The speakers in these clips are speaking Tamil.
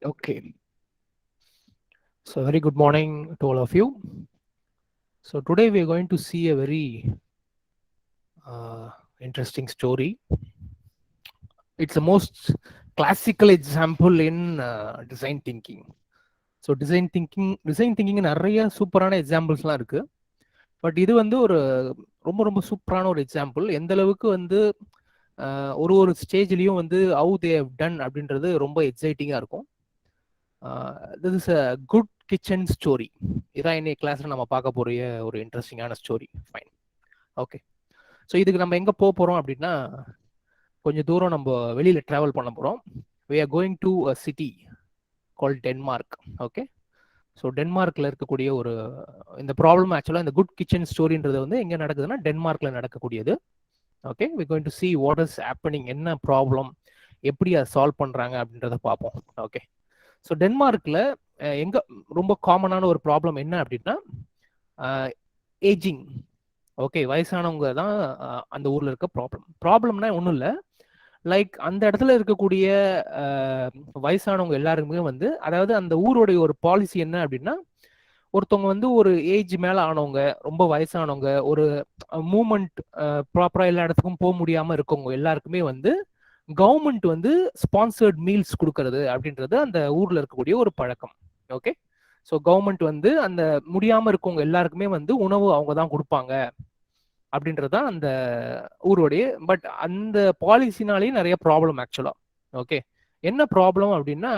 Okay. So very good morning to all of you. So today we are going to see a very interesting story. It's the most classical example in design thinking. So design thinking நிறைய சூப்பரான எக்ஸாம்பிள்ஸ்லாம் இருக்கு. பட் இது வந்து ஒரு ரொம்ப ரொம்ப சூப்பரான ஒரு எக்ஸாம்பிள். எந்த அளவுக்கு வந்து ஒரு ஒரு ஸ்டேஜ்லயும் வந்து ஹவு தே ஹவ் டன் அப்படின்றது ரொம்ப எக்ஸைட்டிங்கா இருக்கும். This is a good kitchen story. இதான் இன்னைக்கு கிளாஸ்ல நம்ம பார்க்க போற ஒரு இன்ட்ரெஸ்டிங்கான ஸ்டோரி. Fine, okay. ஸோ இதுக்கு நம்ம எங்க போக போறோம் அப்படின்னா, கொஞ்சம் தூரம் நம்ம வெளியில டிராவல் பண்ண போறோம். we are going to a city called Denmark. Okay, so டென்மார்க்ல இருக்கக்கூடிய ஒரு இந்த ப்ராப்ளம் ஆக்சுவலாக இந்த குட் கிச்சன் ஸ்டோரின்றது வந்து எங்க நடக்குதுன்னா டென்மார்க்ல நடக்கக்கூடியது. Okay, we going to see what is happening, என்ன ப்ராப்ளம், எப்படி அதை சால்வ் பண்றாங்க அப்படின்றத பார்ப்போம். ஓகே, ஸோ டென்மார்க்ல எங்க ரொம்ப காமனான ஒரு ப்ராப்ளம் என்ன அப்படின்னா ஏஜிங். ஓகே, வயசானவங்க தான் அந்த ஊர்ல இருக்க ப்ராப்ளம்னா ஒன்றும் இல்லை. லைக் அந்த இடத்துல இருக்கக்கூடிய வயசானவங்க எல்லாருக்குமே வந்து, அதாவது அந்த ஊருடைய ஒரு பாலிசி என்ன அப்படின்னா, ஒருத்தவங்க வந்து ஒரு ஏஜ் மேல ஆனவங்க, ரொம்ப வயசானவங்க, ஒரு மூவ்மெண்ட் ப்ராப்பரா எல்லா இடத்துக்கும் போக முடியாம இருக்கவங்க எல்லாருக்குமே வந்து கவர்மெண்ட் வந்து ஸ்பான்சர்ட் மீல்ஸ் கொடுக்கறது அப்படின்றது அந்த ஊர்ல இருக்கக்கூடிய ஒரு பழக்கம். ஓகே, ஸோ கவர்மெண்ட் வந்து அந்த முடியாம இருக்கவங்க எல்லாருக்குமே வந்து உணவு அவங்க தான் கொடுப்பாங்க அப்படின்றதுதான் அந்த ஊருடைய. பட் அந்த பாலிசினாலேயும் நிறைய ப்ராப்ளம் ஆக்சுவலா. ஓகே, என்ன ப்ராப்ளம் அப்படின்னா,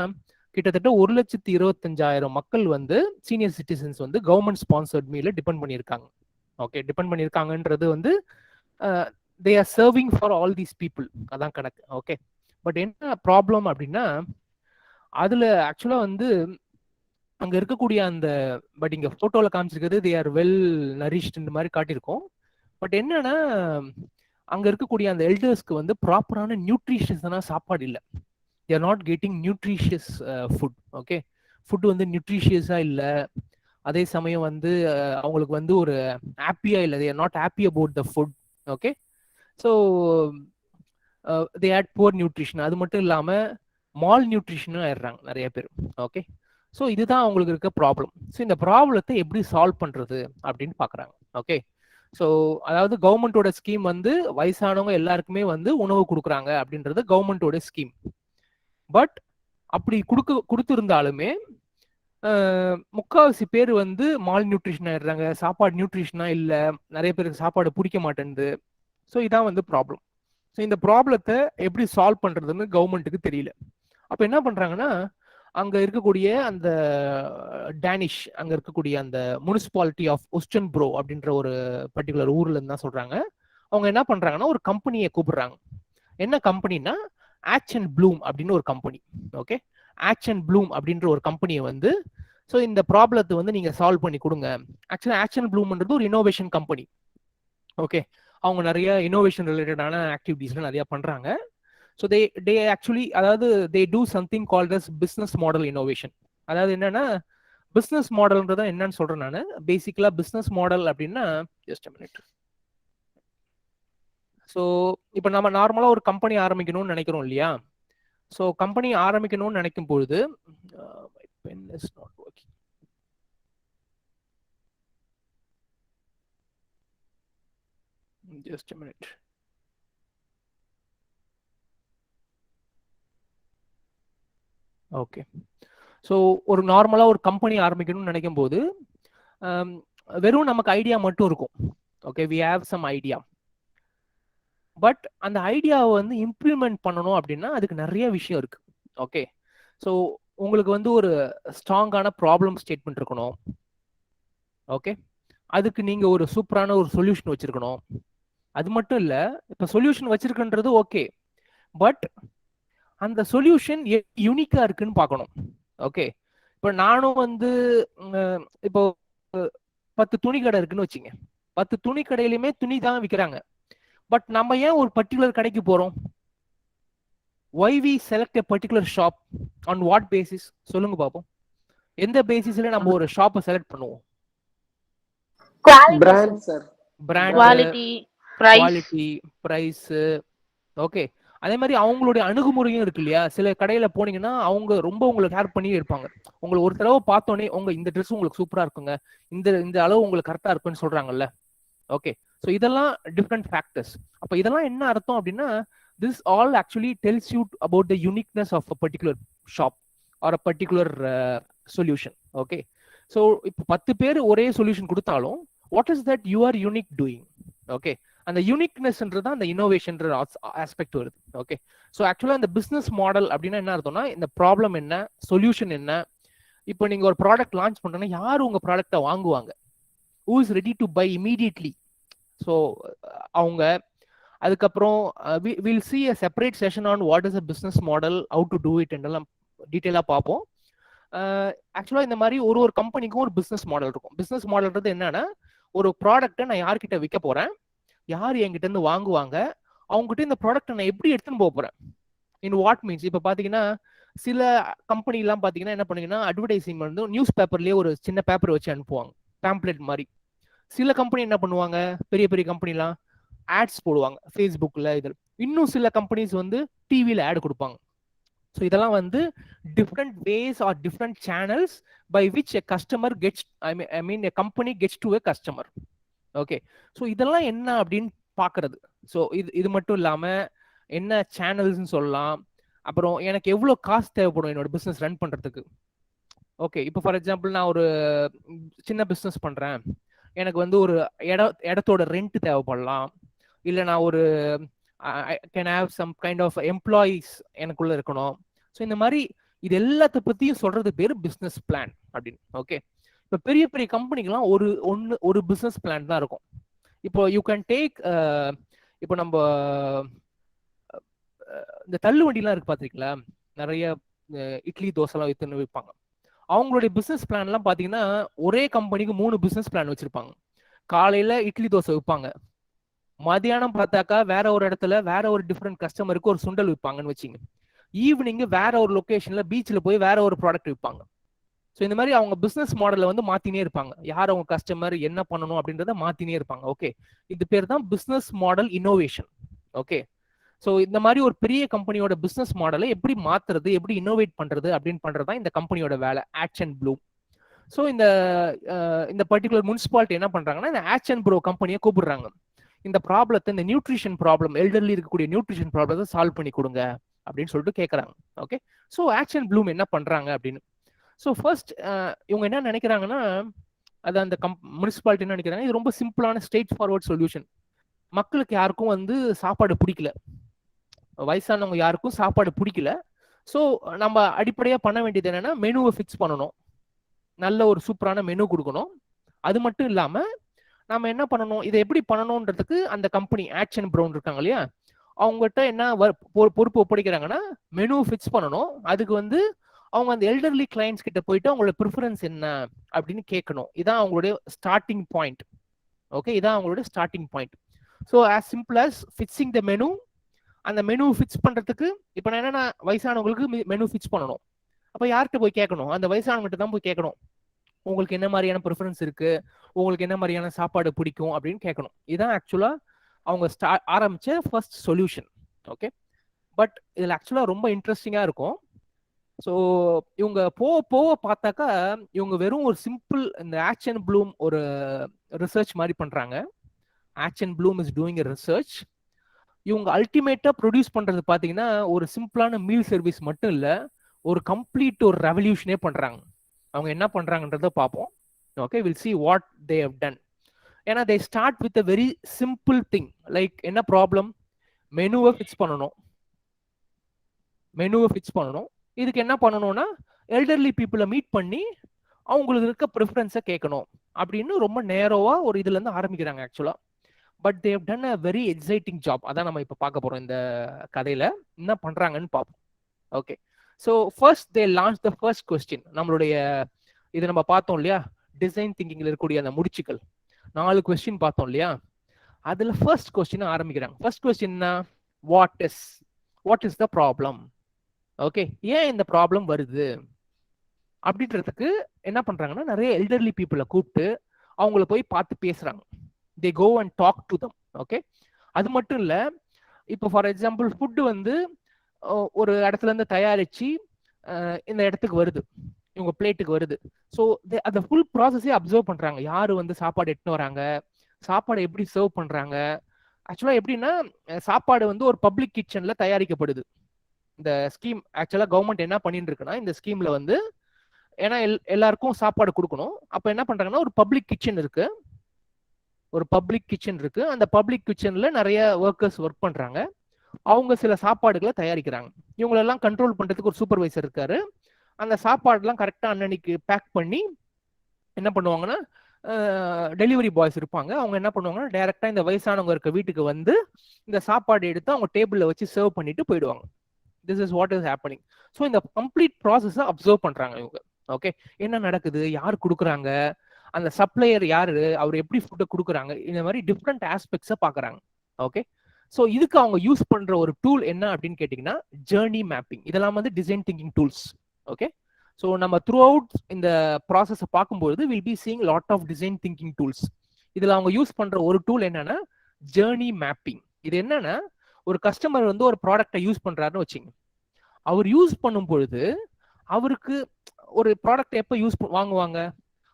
கிட்டத்தட்ட 1,25,000 மக்கள் வந்து சீனியர் சிட்டிசன்ஸ் வந்து கவர்மெண்ட் ஸ்பான்சர்ட் மீல டிபெண்ட் பண்ணியிருக்காங்க. ஓகே, டிபெண்ட் பண்ணியிருக்காங்கன்றது வந்து they are serving for all these people, அதான் கணக்கு. ஓகே, பட் என்ன ப்ராப்ளம் அப்படின்னா, அதுல ஆக்சுவலா வந்து அங்க இருக்கக்கூடிய அந்த, பட் இங்க போட்டோல காமிச்சிருக்கிறது தே ஆர் வெல் நரிஷ்ட் இந்த மாதிரி காட்டியிருக்கோம். பட் என்னன்னா, அங்க இருக்கக்கூடிய அந்த எல்டர்ஸ்க்கு வந்து ப்ராப்பரான நியூட்ரிஷியஸான சாப்பாடு இல்லை. they are not getting nutritious food. Okay, food வந்து நியூட்ரிஷியஸா இல்லை. அதே சமயம் வந்து அவங்களுக்கு வந்து ஒரு ஹாப்பியா இல்லை. they are not happy about the food. Okay, so they had poor nutrition. அது மட்டும் இல்லாம மால் நியூட்ரிஷனும் ஆயிடுறாங்க நிறைய பேர். ஓகே, ஸோ இதுதான் அவங்களுக்கு இருக்க ப்ராப்ளம். ஸோ இந்த ப்ராப்ளத்தை எப்படி சால்வ் பண்றது அப்படின்னு பாக்குறாங்க. ஓகே, ஸோ அதாவது கவர்மெண்டோட ஸ்கீம் வந்து வயசானவங்க எல்லாருக்குமே வந்து உணவு கொடுக்குறாங்க அப்படின்றது கவர்மெண்டோட ஸ்கீம். பட் அப்படி கொடுத்துருந்தாலுமே முக்காவாசி பேர் வந்து மால் நியூட்ரிஷன் ஆயிடுறாங்க. சாப்பாடு நியூட்ரிஷனா இல்லை, நிறைய பேருக்கு சாப்பாடு பிடிக்க மாட்டேங்குது. ஸோ இதான் வந்து ப்ராப்ளம். ஸோ இந்த ப்ராப்ளத்தை எப்படி சால்வ் பண்றதுன்னு கவர்மெண்ட்டுக்கு தெரியல. அப்ப என்ன பண்றாங்கன்னா, அங்க இருக்கக்கூடிய அந்த டேனிஷ், அங்க இருக்கக்கூடிய அந்த முனிசிபாலிட்டி ஆஃப் ஒஸ்டன்புரோ அப்படின்ற ஒரு பர்டிகுலர் ஊர்ல இருந்து தான் சொல்றாங்க. அவங்க என்ன பண்றாங்கன்னா, ஒரு கம்பெனியை கூப்பிடுறாங்க. என்ன கம்பெனினா ஆச் அண்ட் ப்ளூம் அப்படின்னு ஒரு கம்பெனி. ஓகே, ஆச் அண்ட் ப்ளூம் அப்படின்ற ஒரு கம்பெனியை வந்து, ஸோ இந்த ப்ராப்ளத்தை வந்து நீங்க சால்வ் பண்ணி கொடுங்க. ஆக்சுவலா ஆச் அண்ட் ப்ளூம்ன்றது ஒரு இனோவேஷன் கம்பெனி. ஓகே, அவங்க நிறைய இனோவேஷன் ரிலேட்டடான ஆக்டிவிட்டீஸ்லாம் நிறைய பண்றாங்க. ஸோ தே ஆக்சுவலி, அதாவது they do something called as business model innovation. அதாவது என்னன்னா, பிஸ்னஸ் மாடல்ன்றத என்னன்னு சொல்றேன் நான். பேசிக்கலா பிஸ்னஸ் மாடல் அப்படின்னா, ஜஸ்ட் மினிட். ஸோ இப்போ நம்ம நார்மலா ஒரு கம்பெனி ஆரம்பிக்கணும்னு நினைக்கிறோம் இல்லையா? ஸோ கம்பெனி ஆரம்பிக்கணும்னு நினைக்கும் பொழுது, pen is not working. Just a minute. Okay, so ஒரு நார்மலா ஒரு கம்பெனி ஆரம்பிக்கணும்னு நினைக்கும் போது வெறும் நமக்கு ஐடியா மட்டும் இருக்கும். Okay, we have some idea. But அந்த ஐடியாவை வந்து இம்ப்ளிமெண்ட் பண்ணணும் அப்படின்னா அதுக்கு நிறைய விஷயம் இருக்கு. ஓகே, ஸோ உங்களுக்கு வந்து ஒரு ஸ்ட்ராங்கான ப்ராப்ளம் ஸ்டேட்மெண்ட் இருக்கணும். ஓகே, அதுக்கு நீங்க ஒரு சூப்பரான ஒரு சொல்யூஷன் வச்சிருக்கணும். அது மட்டும் இல்ல, இப்ப சொல்யூஷன் வச்சிருக்குன்றது ஓகே, பட் அந்த சொல்யூஷன் யூனிக்கா இருக்குன்னு பார்க்கணும். ஓகே, இப்ப நானும் வந்து இப்போ 10 துணி கடை இருக்குன்னு வச்சுங்க. 10 துணி கடையிலுமே துணி தான் விற்கிறாங்க. பட் நம்ம ஏன் ஒரு பர்டிகுலர் கடைக்கு போறோம்? why we select a particular shop, on what basis? சொல்லுங்க பாப்போம். எந்த பேசிஸ்ல நம்ம ஒரு ஷாப்பை செலக்ட் பண்ணுவோம்? Brand sir, brand, quality, quality, price. Okay, அதே மாதிரி அவங்களுடைய அணுகுமுறையும் இருக்கு இல்லையா. சில கடையில போனீங்கன்னா அவங்க ரொம்ப உங்களுக்கு கேர் பண்ணி இருப்பாங்க. உங்களை ஒரு தடவை பார்த்தோன்னே உங்க இந்த ட்ரெஸ் உங்களுக்கு சூப்பரா இருக்குங்க, இந்த இந்த அளவு உங்களுக்கு கரெக்டா இருக்குன்னு சொல்றாங்கல்ல. ஓகே, ஸோ இதெல்லாம் டிஃப்ரெண்ட் ஃபேக்டர்ஸ். அப்போ இதெல்லாம் என்ன அர்த்தம் அப்படின்னா, this all actually tells you about the uniqueness of a particular shop or a particular solution. Okay, so இப்போ 10 பேர் ஒரே சொல்யூஷன் கொடுத்தாலும் what is that you are unique doing. Okay, அந்த யூனிக்னஸ்ன்றது அந்த இன்னோவேஷன் ஆஸ்பெக்ட் வருது. ஓகே, ஸோ ஆக்சுவலாக இந்த பிஸ்னஸ் மாடல் அப்படின்னா என்ன அர்த்தம்னா, இந்த ப்ராப்ளம் என்ன, சொல்யூஷன் என்ன. இப்போ நீங்க ஒரு ப்ராடக்ட் லான்ச் பண்றீங்கன்னா யார் உங்க ப்ராடக்டை வாங்குவாங்க, who is ready to buy immediately. So அவங்க அதுக்கப்புறம் will see a separate session on what is a business model, how to do it என்றெல்லாம் டீட்டெயிலாக பார்ப்போம். ஆக்சுவலாக இந்த மாதிரி ஒரு கம்பெனிக்கும் ஒரு பிஸ்னஸ் மாடல் இருக்கும். பிஸ்னஸ் மாடல்ன்றது என்னன்னா, ஒரு ப்ராடக்ட்டை நான் யார்கிட்ட விற்க போறேன், யார் என்கிட்ட இருந்து வாங்குவாங்க, அவங்ககிட்ட இந்த ப்ராடக்ட்டை நான் எப்படி எடுத்துன்னு போக போறேன், இன் வாட் மீன்ஸ். இப்போ பார்த்தீங்கன்னா சில கம்பெனிலாம் பார்த்தீங்கன்னா என்ன பண்ணீங்கன்னா, அட்வர்டைசிங் வந்து நியூஸ் பேப்பர்லேயே ஒரு சின்ன பேப்பர் வச்சு அனுப்புவாங்க, பேம்ப்ளெட் மாதிரி. சில கம்பெனி என்ன பண்ணுவாங்க, பெரிய பெரிய கம்பெனிலாம் ஆட்ஸ் போடுவாங்க ஃபேஸ்புக்கில். இதில் இன்னும் சில கம்பெனிஸ் வந்து டிவியில் ஆட் கொடுப்பாங்க. ஸோ இதெல்லாம் வந்து different ways or different channels by which a customer gets I mean a company gets to a customer. Okay, so இதெல்லாம் என்ன அப்படின்னு பார்க்கறது. ஸோ இது மட்டும் இல்லாமல் என்ன சேனல்ஸ்ன்னு சொல்லலாம். அப்புறம் எனக்கு எவ்வளோ காசு தேவைப்படும் என்னோட பிஸ்னஸ் ரன் பண்ணுறதுக்கு. ஓகே, இப்போ ஃபார் எக்ஸாம்பிள் நான் ஒரு சின்ன பிஸ்னஸ் பண்ணுறேன், எனக்கு வந்து ஒரு இடத்தோட ரெண்ட் தேவைப்படலாம், இல்லை நான் ஒரு can have some kind of employees எனக்குள்ள இருக்கணும். ஸோ இந்த மாதிரி இது எல்லாத்த பற்றியும் சொல்றது பேர் பிஸ்னஸ் பிளான் அப்படின்னு. ஓகே, இப்போ பெரிய பெரிய கம்பெனிக்கெல்லாம் ஒரு பிஸ்னஸ் பிளான் தான் இருக்கும். இப்போ யூ கேன் டேக் இப்போ நம்ம இந்த தள்ளு வண்டிலாம் இருக்கு பார்த்துருக்கீங்களா, நிறைய இட்லி தோசைலாம் வித்துன்னு விற்பாங்க. அவங்களுடைய பிஸ்னஸ் பிளான்லாம் பார்த்தீங்கன்னா ஒரே கம்பெனிக்கு 3 பிஸ்னஸ் பிளான் வச்சிருப்பாங்க. காலையில் இட்லி தோசை விற்பாங்க, மதியானம் பார்த்தாக்கா வேற ஒரு இடத்துல வேற ஒரு டிஃப்ரெண்ட் கஸ்டமருக்கு ஒரு சுண்டல் விற்பாங்கன்னு வச்சுங்க, ஈவினிங் வேற ஒரு லொக்கேஷன்ல பீச்சில் போய் வேற ஒரு ப்ராடக்ட் விற்பாங்க. ஸோ இந்த மாதிரி அவங்க பிஸ்னஸ் மாடலை வந்து மாத்தினே இருப்பாங்க, யார் அவங்க கஸ்டமர் என்ன பண்ணணும் அப்படின்றத மாத்தினே இருப்பாங்க. ஓகே, இது பேர் தான் business model innovation. Okay, so இந்த மாதிரி ஒரு பெரிய கம்பெனியோட பிஸ்னஸ் மாடலை எப்படி மாத்துறது, எப்படி இன்னோவேட் பண்றது அப்படின்னு பண்றது தான் இந்த கம்பெனியோட வேலை, ஆட்ச் அண்ட் ப்ளூம். ஸோ இந்த பர்டிகுலர் முனிசிபாலிட்டி என்ன பண்றாங்கன்னா, இந்த ஆட்ச் அண்ட் ப்ரோ கம்பெனியை கூப்பிடுறாங்க, இந்த ப்ராப்ளத்தை, இந்த நியூட்ரிஷன் ப்ராப்ளம், எல்டர்லி இருக்கக்கூடிய நியூட்ரிஷன் ப்ராப்ளத்தை சால்வ் பண்ணி கொடுங்க அப்படின்னு சொல்லிட்டு கேட்குறாங்க. ஓகே, ஸோ ஆட்ச் அண்ட் ப்ளூம் என்ன பண்றாங்க அப்படின்னு. ஸோ ஃபர்ஸ்ட் இவங்க என்ன நினைக்கிறாங்கன்னா, அது அந்த முனிசிபாலிட்டி என்ன நினைக்கிறாங்க, இது ரொம்ப சிம்பிளான ஸ்ட்ரெயிட் ஃபார்வர்ட் சொல்யூஷன். மக்களுக்கு யாருக்கும் வந்து சாப்பாடு பிடிக்கல, வயசானவங்க யாருக்கும் சாப்பாடு பிடிக்கல. ஸோ நம்ம அடிப்படையாக பண்ண வேண்டியது என்னன்னா, மெனுவை ஃபிக்ஸ் பண்ணணும், நல்ல ஒரு சூப்பரான மெனு கொடுக்கணும். அது மட்டும் இல்லாமல் நம்ம என்ன பண்ணணும், இதை எப்படி பண்ணணுன்றதுக்கு அந்த கம்பெனி ஆட்ச் அண்ட் ப்ரௌன் இருக்காங்க இல்லையா, அவங்ககிட்ட என்ன பொறுப்பு ஒப்படைக்கிறாங்கன்னா, மெனு ஃபிக்ஸ் பண்ணணும். அதுக்கு வந்து அவங்க அந்த எல்டர்லி கிளைண்ட்ஸ் கிட்ட போயிட்டு அவங்களோட ப்ரிஃபரன்ஸ் என்ன அப்படின்னு கேட்கணும். இதான் அவங்களுடைய ஸ்டார்டிங் பாயிண்ட். ஓகே, இதான் அவங்களுடைய starting point. So as simple as fixing த மெனு. அந்த மெனு ஃபிக்ஸ் பண்றதுக்கு இப்போ நான் என்னன்னா, வயசானவங்களுக்கு மெனு ஃபிக்ஸ் பண்ணணும். அப்போ யார்கிட்ட போய் கேட்கணும், அந்த வயசானவங்ககிட்ட தான் போய் கேட்கணும், உங்களுக்கு என்ன மாதிரியான ப்ரிஃபரன்ஸ் இருக்கு, உங்களுக்கு என்ன மாதிரியான சாப்பாடு பிடிக்கும் அப்படின்னு கேட்கணும். இதுதான் ஆக்சுவலா அவங்க ஆரம்பிச்ச ஃபர்ஸ்ட் சொல்யூஷன். ஓகே, பட் இதில் ஆக்சுவலாக ரொம்ப இன்ட்ரெஸ்டிங்காக இருக்கும். ஸோ இவங்க போக பார்த்தாக்கா இவங்க வெறும் ஒரு சிம்பிள் இந்த ஆட்ச் அண்ட் ப்ளூம் ஒரு ரிசர்ச் மாதிரி பண்றாங்க. Aatch and Bloom is doing a research. இவங்க அல்டிமேட்டா ப்ரொடியூஸ் பண்றது பாத்தீங்கன்னா ஒரு சிம்பிளான மீல் சர்வீஸ் மட்டும் இல்ல, ஒரு கம்ப்ளீட் ஒரு ரெவல்யூஷனே பண்றாங்க. அவங்க என்ன பண்றாங்கன்றத பார்ப்போம். Okay, will see what they have done. ஏன்னா they start with a very simple thing. Like என்ன ப்ராப்ளம், மெனுவை ஃபிக்ஸ் பண்ணணும். இதுக்கு என்ன பண்ணணும்னா, எல்டர்லி பீப்புளை மீட் பண்ணி அவங்களுக்கு இருக்க ப்ரிஃபரன்ஸை கேட்கணும் அப்படின்னு ரொம்ப நேரோவா ஒரு இதுல இருந்து ஆரம்பிக்கிறாங்க ஆக்சுவலா. But they've done a very exciting job. அதான் நம்ம இப்போ பார்க்க போறோம் இந்த கதையில என்ன பண்றாங்கன்னு பார்ப்போம். Okay, so first they launch the first question. நம்மளுடைய இது நம்ம பார்த்தோம் இல்லையா, டிசைன் திங்கிங்ல இருக்கக்கூடிய அந்த முடிச்சுக்கள் 4 கொஸ்டின் பார்த்தோம் இல்லையா, அதுல ஃபர்ஸ்ட் கொஸ்டின் ஆரம்பிக்கிறாங்க. ஃபர்ஸ்ட் கொஸ்டின்னா what is the problem. Okay, ஏன் இந்த ப்ராப்ளம் வருது அப்படின்றதுக்கு என்ன பண்றாங்கன்னா, நிறைய எல்டர்லி பீப்புளை கூப்பிட்டு அவங்கள போய் பார்த்து பேசுறாங்க. They go and talk to them. Okay, அது மட்டும் இல்ல, இப்போ ஃபார் எக்ஸாம்பிள் ஃபுட்டு வந்து ஒரு இடத்துல இருந்து தயாரிச்சு இந்த இடத்துக்கு வருது, இவங்க பிளேட்டுக்கு வருது. ஸோ அந்த ஃபுல் ப்ராசஸே அப்சர்வ் பண்றாங்க. யாரு வந்து சாப்பாடு எடுத்துன்னு வராங்க, சாப்பாடு எப்படி சர்வ் பண்றாங்க. ஆக்சுவலா எப்படின்னா சாப்பாடு வந்து ஒரு பப்ளிக் கிச்சன்ல தயாரிக்கப்படுது. இந்த ஸ்கீம் ஆக்சுவலா கவர்மெண்ட் என்ன பண்ணிட்டு இருக்குன்னா, இந்த ஸ்கீம்ல வந்து ஏன்னா எல்லாருக்கும் சாப்பாடு கொடுக்கணும். அப்ப என்ன பண்றாங்கன்னா ஒரு பப்ளிக் கிச்சன் இருக்கு, அந்த பப்ளிக் கிச்சன்ல நிறைய ஒர்க்கர்ஸ் ஒர்க் பண்றாங்க. அவங்க சில சாப்பாடுகளை தயாரிக்கிறாங்க. இவங்களெல்லாம் கண்ட்ரோல் பண்றதுக்கு ஒரு சூப்பர்வைசர் இருக்காரு. அந்த சாப்பாடுலாம் கரெக்டா அன்னன்னைக்கு பேக் பண்ணி என்ன பண்ணுவாங்கன்னா டெலிவரி பாய்ஸ் இருப்பாங்க. அவங்க என்ன பண்ணுவாங்கன்னா டைரக்டா இந்த வயசானவங்க இருக்க வீட்டுக்கு வந்து இந்த சாப்பாடு எடுத்து அவங்க டேபிள்ல வச்சு சர்வ் பண்ணிட்டு போயிடுவாங்க. This is what is happening. So இந்த கம்ப்ளீட் ப்ராசஸ் அப்சர்வ் பண்றாங்க இவங்க. ஓகே, என்ன நடக்குது, யார் கொடுக்குறாங்க, அந்த சப்ளையர் யாரு, அவர் எப்படி ஃபுட்டை கொடுக்குறாங்க, இந்த மாதிரி டிஃப்ரெண்ட் ஆஸ்பெக்ட்ஸை பார்க்குறாங்க. ஓகே, ஸோ இதுக்கு அவங்க யூஸ் பண்ற ஒரு டூல் என்ன அப்படின்னு கேட்டிங்கன்னா ஜேர்னி மேப்பிங். இதெல்லாம் வந்து design thinking tools. Okay, so நம்ம த்ரூ அவுட் இந்த ப்ராசஸை பார்க்கும்போது will be seeing lot of design thinking tools. இதில் அவங்க யூஸ் பண்ற ஒரு டூல் என்னன்னா ஜேர்னி மேப்பிங். இது என்னன்னா ஒரு கஸ்டமர் வந்து ஒரு ப்ராடக்டை யூஸ் பண்றாருன்னு வச்சுங்க. அவர் யூஸ் பண்ணும் பொழுது அவருக்கு ஒரு ப்ராடக்ட் எப்போ வாங்குவாங்க,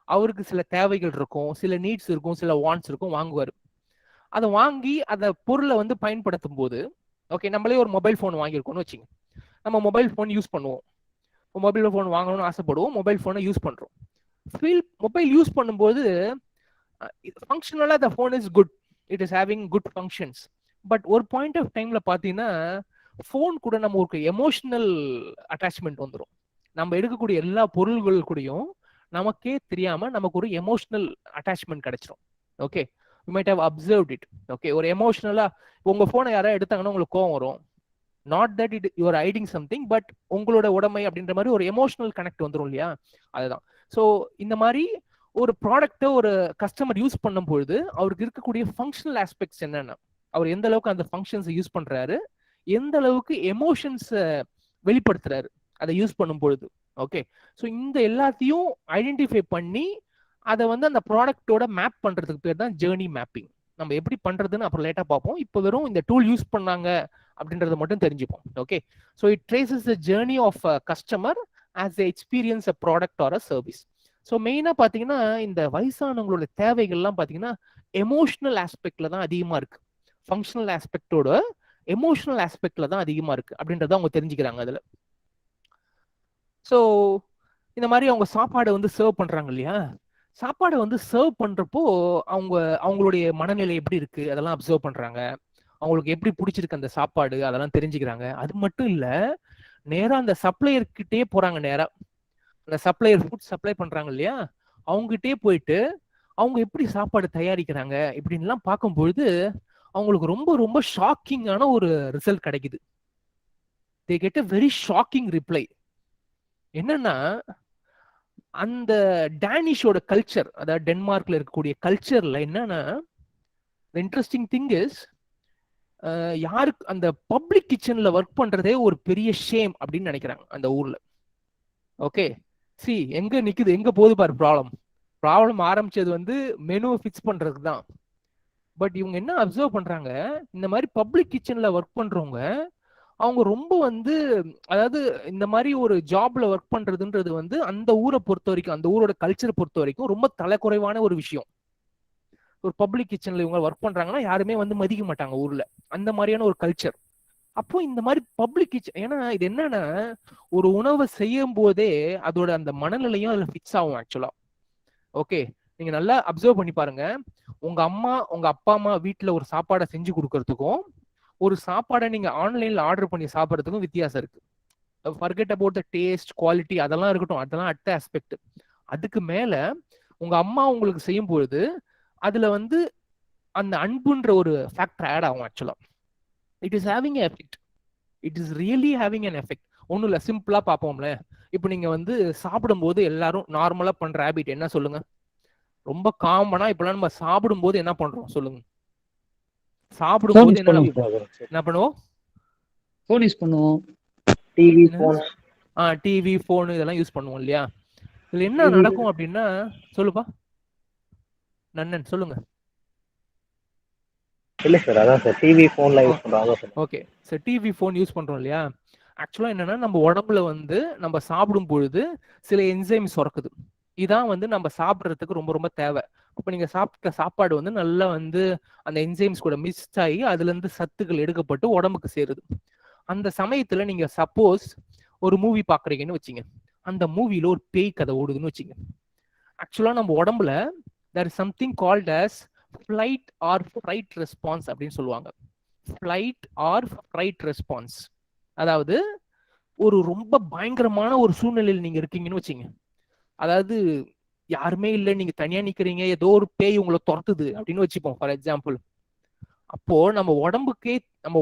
அவருக்கு சில தேவைகள் இருக்கும், சில நீட்ஸ் இருக்கும், சில வாண்ட்ஸ் இருக்கும், வாங்குவார். அதை வாங்கி அந்த பொருளை வந்து பயன்படுத்தும் போது ஓகே, நம்மளே ஒரு மொபைல் ஃபோன் வாங்கியிருக்கோம்னு வச்சுங்க. நம்ம மொபைல் ஃபோன் யூஸ் பண்ணுவோம், மொபைல் ஃபோன் வாங்கணும்னு ஆசைப்படுவோம், மொபைல் ஃபோனை யூஸ் பண்றோம். மொபைல் யூஸ் பண்ணும்போது ஃபங்க்ஷனலா the phone is good, it is having good functions. But ஒரு பாயிண்ட் ஆஃப் டைம்ல பாத்தீங்கன்னா ஃபோன் கூட நம்ம ஒரு எமோஷனல் அட்டாச்மெண்ட் வந்துடும். நம்ம எடுக்கக்கூடிய எல்லா பொருள்கள் கூடயும் நமக்கே தெரியாம நமக்கு ஒரு எமோஷனல் அட்டாச்மெண்ட் கிடைச்சிடும். Okay, you might have observed it. Okay, ஒரு எமோஷனலா உங்க போனை யாராவது எடுத்தாங்கன்னா உங்களுக்கு கோவம் வரும். Not that it you are hiding something, but உங்களோட உடமை அப்படின்ற மாதிரி ஒரு எமோஷனல் கனெக்ட் வந்துடும் இல்லையா, அதுதான். ஸோ இந்த மாதிரி ஒரு ப்ராடக்ட்டை ஒரு கஸ்டமர் யூஸ் பண்ணும் பொழுது அவருக்கு இருக்கக்கூடிய ஃபங்க்ஷனல் ஆஸ்பெக்ட்ஸ் என்னென்ன, அவர் எந்த அளவுக்கு அந்த ஃபங்க்ஷன்ஸை யூஸ் பண்றாரு, எந்த அளவுக்கு எமோஷன்ஸ் வெளிப்படுத்துறாரு அதை யூஸ் பண்ணும் பொழுது. ஓகே, ஸோ இந்த எல்லாத்தையும் ஐடென்டிஃபை பண்ணி அதை வந்து அந்த ப்ராடக்டோட மேப் பண்றதுக்கு பேர் தான் ஜேர்னி மேப்பிங். நம்ம எப்படி பண்றதுன்னு அப்புறம் லேட்டா பார்ப்போம். இப்போ வெறும் இந்த டூல் யூஸ் பண்ணாங்க அப்படின்றத மட்டும் தெரிஞ்சுப்போம். Okay, so it traces the journey of a customer as a experience a product or a service. So மெயினா பாத்தீங்கன்னா இந்த வயசானவங்களோட தேவைகள்லாம் பாத்தீங்கன்னா எமோஷனல் ஆஸ்பெக்ட்ல தான் அதிகமா இருக்கு. ஃபங்க்ஷனல் ஆஸ்பெக்டோட எமோஷனல் ஆஸ்பெக்ட்ல தான் அதிகமா இருக்கு அப்படின்றத அவங்க தெரிஞ்சுக்கிறாங்க அதுல. ஸோ இந்த மாதிரி அவங்க சாப்பாடை வந்து சர்வ் பண்றாங்க இல்லையா, சாப்பாடை வந்து சர்வ் பண்றப்போ அவங்களுடைய மனநிலை எப்படி இருக்கு அதெல்லாம் அப்சர்வ் பண்றாங்க. அவங்களுக்கு எப்படி பிடிச்சிருக்கு அந்த சாப்பாடு அதெல்லாம் தெரிஞ்சுக்கிறாங்க. அது மட்டும் இல்ல, நேரா அந்த சப்ளையர் கிட்டே போறாங்க. நேரா அந்த சப்ளையர் ஃபுட் சப்ளை பண்றாங்க இல்லையா, அவங்ககிட்டே போயிட்டு அவங்க எப்படி சாப்பாடு தயாரிக்கிறாங்க இப்படின்லாம் பார்க்கும்பொழுது அவங்களுக்கு ரொம்ப ரொம்ப ஷாக்கிங்கான ஒரு ரிசல்ட் கிடைக்குது. they get a very shocking reply. என்னன்னா அந்த டேனிஷோட கல்ச்சர், அதாவது டென்மார்க்ல இருக்கக்கூடிய கல்ச்சர்ல என்னன்னா இன்ட்ரெஸ்டிங் திங் இஸ் யாருக்கு அந்த பப்ளிக் கிச்சன்ல ஒர்க் பண்றதே ஒரு பெரிய ஷேம் அப்படின்னு நினைக்கிறாங்க அந்த ஊர்ல. ஓகே, சி எங்க நிக்குது, எங்க போகுது பாரு ப்ராப்ளம் ஆரம்பிச்சது வந்து மெனு ஃபிக்ஸ் பண்றதுக்கு தான். பட் இவங்க என்ன அப்சர்வ் பண்றாங்க, இந்த மாதிரி பப்ளிக் கிச்சன்ல ஒர்க் பண்றவங்க அவங்க ரொம்ப வந்து அதாவது இந்த மாதிரி ஒரு ஜாப்ல ஒர்க் பண்றதுன்றது வந்து அந்த ஊரை பொறுத்த வரைக்கும், அந்த ஊரோட கல்ச்சரை பொறுத்த வரைக்கும் ரொம்ப தலைக்குறைவான ஒரு விஷயம். ஒரு பப்ளிக் கிச்சன்ல இவங்க ஒர்க் பண்றாங்கன்னா யாருமே வந்து மதிக்க மாட்டாங்க ஊர்ல, அந்த மாதிரியான ஒரு கல்ச்சர். அப்போ இந்த மாதிரி பப்ளிக் கிச்சன், ஏன்னா இது என்னன்னா ஒரு உணவை செய்யும் போதே அதோட அந்த மனநிலையும் அதுல ஃபிக்ஸ் ஆகும் ஆக்சுவலா. ஓகே, நீங்க நல்லா அப்சர்வ் பண்ணி பாருங்க. உங்க அப்பா அம்மா வீட்டுல ஒரு சாப்பாடை செஞ்சு கொடுக்கறதுக்கும் ஒரு சாப்பாடை நீங்க ஆன்லைன்ல ஆர்டர் பண்ணி சாப்பிட்றதுக்கும் வித்தியாசம் இருக்கு. Forget about the taste, quality அதெல்லாம் இருக்கட்டும், அதெல்லாம் அடுத்த ஆஸ்பெக்ட். அதுக்கு மேல உங்க அம்மா உங்களுக்கு செய்யும் பொழுது அதுல வந்து அந்த அன்புன்ற ஒரு ஃபேக்டர் ஆட் ஆகும் ஆக்சுவலா. It is having a effect, it is really having an effect. ஒன்றும் இல்லை, சிம்பிளா பார்ப்போம்ல. இப்போ நீங்க வந்து சாப்பிடும்போது எல்லாரும் நார்மலா பண்ற ஹேபிட் என்ன சொல்லுங்க, ரொம்ப காமனா இப்பெல்லாம் நம்ம சாப்பிடும்போது என்ன பண்றோம் சொல்லுங்க, சாப்பிடும்போது என்ன பண்ணுவோம், ஃபோன் யூஸ் பண்ணுவோம், டிவி போன் இதெல்லாம் யூஸ் பண்ணுவோம் இல்லையா. இதுல என்ன நடக்கும் அப்படின்னா, சொல்லுப்பா நன்னன் சொல்லுங்க. இல்ல சார், அதான் சார் டிவி ஃபோன்லாம் யூஸ் பண்றாங்க sir. Okay, sir TV phone use பண்றோம் இல்லையா, ஆக்சுவலா என்னன்னா நம்ம உடம்புல வந்து நம்ம சாப்பிடும் பொழுது சில என்சைம் சுரக்குது. இதான் வந்து நம்ம சாப்பிட்றதுக்கு ரொம்ப ரொம்ப தேவை. அப்ப நீங்க சாப்பிட்ட சாப்பாடு வந்து நல்லா வந்து அந்த என்சைம்ஸ் கூட மிக்ஸ் ஆகி அதுல இருந்து சத்துக்கள் எடுக்கப்பட்டு உடம்புக்கு சேருது. அந்த சமயத்துல நீங்க சப்போஸ் ஒரு மூவி பாக்குறீங்கன்னு வச்சுங்க, அந்த மூவில ஒரு பேய் கதை ஓடுதுன்னு வச்சுங்க. ஆக்சுவலா நம்ம உடம்புல there is something called as flight or fright response அப்படின்னு சொல்லுவாங்க. flight or fright response, அதாவது ஒரு ரொம்ப பயங்கரமான ஒரு சூழ்நிலையில் நீங்க இருக்கீங்கன்னு வச்சுங்க, அதாவது யாருமே இல்லை, நீங்க தனியா நிக்கிறீங்க, ஏதோ ஒரு பேய் உங்களை துரத்துது அப்படின்னு வச்சுப்போம் ஃபார் எக்ஸாம்பிள். அப்போ நம்ம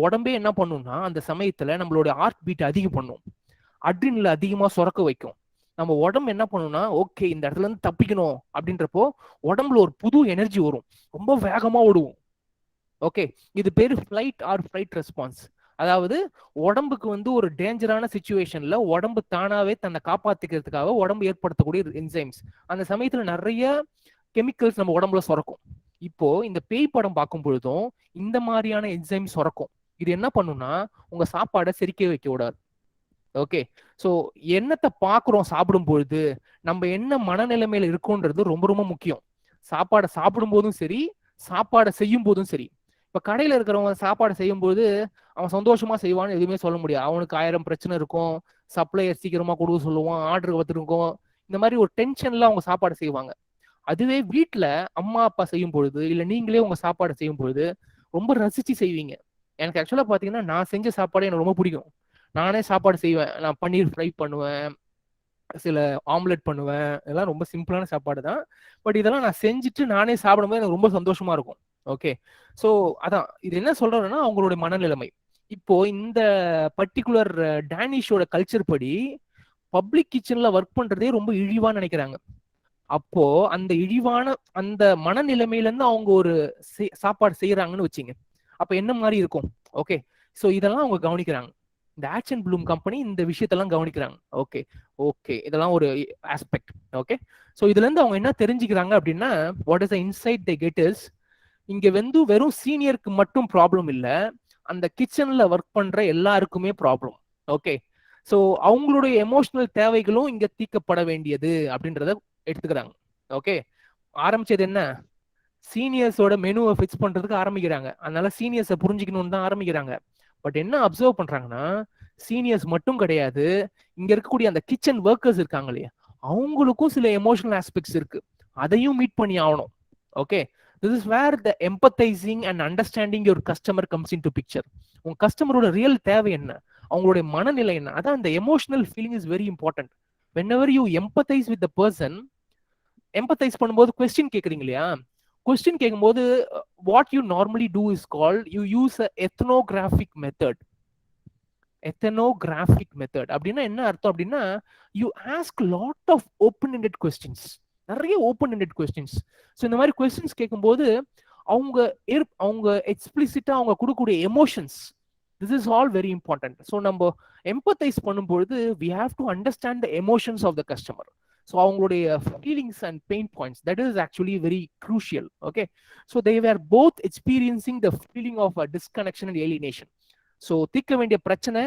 உடம்பே என்ன பண்ணும்னா அந்த சமயத்துல நம்மளோட ஹார்ட் பீட் அதிகம் பண்ணும், அட்ரினல் அதிகமா சுரக்க வைக்கும். நம்ம உடம்பு என்ன பண்ணும்னா ஓகே இந்த இடத்துல இருந்து தப்பிக்கணும் அப்படின்றப்போ உடம்புல ஒரு புது எனர்ஜி வரும், ரொம்ப வேகமா ஓடுவோம். ஓகே, இது பேரு ஃபிளைட் ஆர் ஃபிளைட் ரெஸ்பான்ஸ். அதாவது உடம்புக்கு வந்து ஒரு டேஞ்சரான சிச்சுவேஷன்ல உடம்பு தானாவே தன்னை காப்பாத்திக்கிறதுக்காக உடம்பு ஏற்படுத்தக்கூடிய என்சைம்ஸ். அந்த சமயத்துல நிறைய கெமிக்கல்ஸ் நம்ம உடம்புல சுரக்கும். இப்போ இந்த பேய் படம் பார்க்கும் பொழுதும் இந்த மாதிரியான என்சைம் சுரக்கும். இது என்ன பண்ணும்னா உங்க சாப்பாடை செரிக்க வைக்க விடாது. ஓகே, ஸோ என்னத்தை பார்க்குறோம் சாப்பிடும் பொழுது, நம்ம என்ன மனநிலைமையில இருக்கோன்றது ரொம்ப ரொம்ப முக்கியம். சாப்பாடை சாப்பிடும் போதும் சரி, சாப்பாடை செய்யும் போதும் சரி. இப்ப கடையில இருக்கிறவங்க சாப்பாடு செய்யும் போது அவன் சந்தோஷமா செய்வான்னு எதுவுமே சொல்ல முடியாது. அவனுக்கு 1000 பிரச்சனை இருக்கும், சப்ளையர் சீக்கிரமா கொடுக்க சொல்லுவான், ஆர்டர் வந்துருக்கும், இந்த மாதிரி ஒரு டென்ஷன்ல அவங்க சாப்பாடு செய்வாங்க. அதுவே வீட்டுல அம்மா அப்பா செய்யும் பொழுது இல்ல நீங்களே உங்க சாப்பாடு செய்யும் பொழுது ரொம்ப ரசிச்சு செய்வீங்க. எனக்கு ஆக்சுவலா பாத்தீங்கன்னா நான் செஞ்ச சாப்பாடு எனக்கு ரொம்ப பிடிக்கும். நானே சாப்பாடு செய்வேன், நான் பன்னீர் ஃப்ரை பண்ணுவேன், சில ஆம்லெட் பண்ணுவேன், இதெல்லாம் ரொம்ப சிம்பிளான சாப்பாடு தான். பட் இதெல்லாம் நான் செஞ்சுட்டு நானே சாப்பிடும்போது எனக்கு ரொம்ப சந்தோஷமா இருக்கும். ஓகே, ஸோ அதான் இது என்ன சொல்றேன்னா அவங்களுடைய மனநிலைமை. இப்போ இந்த பர்டிகுலர் டேனிஷோட கல்ச்சர் படி பப்ளிக் கிச்சன்ல ஒர்க் பண்றதே ரொம்ப இழிவா நினைக்கிறாங்க. அப்போ அந்த இழிவான அந்த மனநிலைமையில இருந்து அவங்க ஒரு சாப்பாடு செய்யறாங்கன்னு வச்சுங்க, அப்ப என்ன மாதிரி இருக்கும்? ஓகே, ஸோ இதெல்லாம் அவங்க கவனிக்கிறாங்க. இந்த ஆக்ஷன் ப்ளூம் கம்பெனி இந்த விஷயத்தெல்லாம் கவனிக்கிறாங்க. ஓகே ஓகே, இதெல்லாம் ஒரு ஆஸ்பெக்ட். ஓகே, ஸோ இதுல இருந்து அவங்க என்ன தெரிஞ்சுக்கிறாங்க அப்படின்னா what is the inside they get is, இங்க வந்து வெறும் சீனியருக்கு மட்டும் ப்ராப்ளம் இல்லை, அந்த கிச்சன்ல ஒர்க் பண்ற எல்லாருக்குமே ப்ராப்ளம். ஓகே, ஸோ அவங்களுடைய எமோஷனல் தேவைகளும் இங்க தீர்க்கப்பட வேண்டியது அப்படின்றத எடுத்துக்கிறாங்க. ஓகே, ஆரம்பிச்சது என்ன, சீனியர்ஸோட மெனுவை ஃபிக்ஸ் பண்றதுக்கு ஆரம்பிக்கிறாங்க. அதனால சீனியர்ஸை புரிஞ்சுக்கணும்னு தான் ஆரம்பிக்கிறாங்க. பட் என்ன அப்சர்வ் பண்றாங்கன்னா சீனியர்ஸ் மட்டும் கிடையாது, இங்க இருக்கக்கூடிய அந்த கிச்சன் ஒர்க்கர்ஸ் இருக்காங்க இல்லையா, அவங்களுக்கும் சில எமோஷனல் ஆஸ்பெக்ட்ஸ் இருக்கு, அதையும் மீட் பண்ணி ஆகணும். Okay, this is where the empathizing and understanding your customer comes into picture. உங்க கஸ்டமரோட ரியல் தேவை என்ன, அவங்களுடைய மனநிலை என்ன, அதான் இந்த emotional feeling is very important. whenever you empathize with the person, empathize பண்ணும்போது கொஸ்டின் கேக்குறீங்க இல்லையா, கொஸ்டின் கேட்கும்போது what you normally do is called you use ethnographic method. Ethnographic method அப்படின்னா என்ன அர்த்தம் அப்படின்னா you ask lot of open ended questions, நிறைய ஓப்பன் எண்டட் கொஸ்டின்ஸ். ஸோ இந்த மாதிரி கொஸ்டின்ஸ் கேட்கும்போது அவங்க எக்ஸ்பிளிசிட்டா அவங்க கொடுக்கக்கூடிய emotions, this is all very important. So நம்ம எம்பத்தைஸ் பண்ணும்பொழுது we have to understand the emotions of the customer. So அவங்களுடைய feelings and pain points, that is actually very crucial. Okay, so they were both experiencing the feeling of disconnection and alienation. So தீர்க்க வேண்டிய பிரச்சனை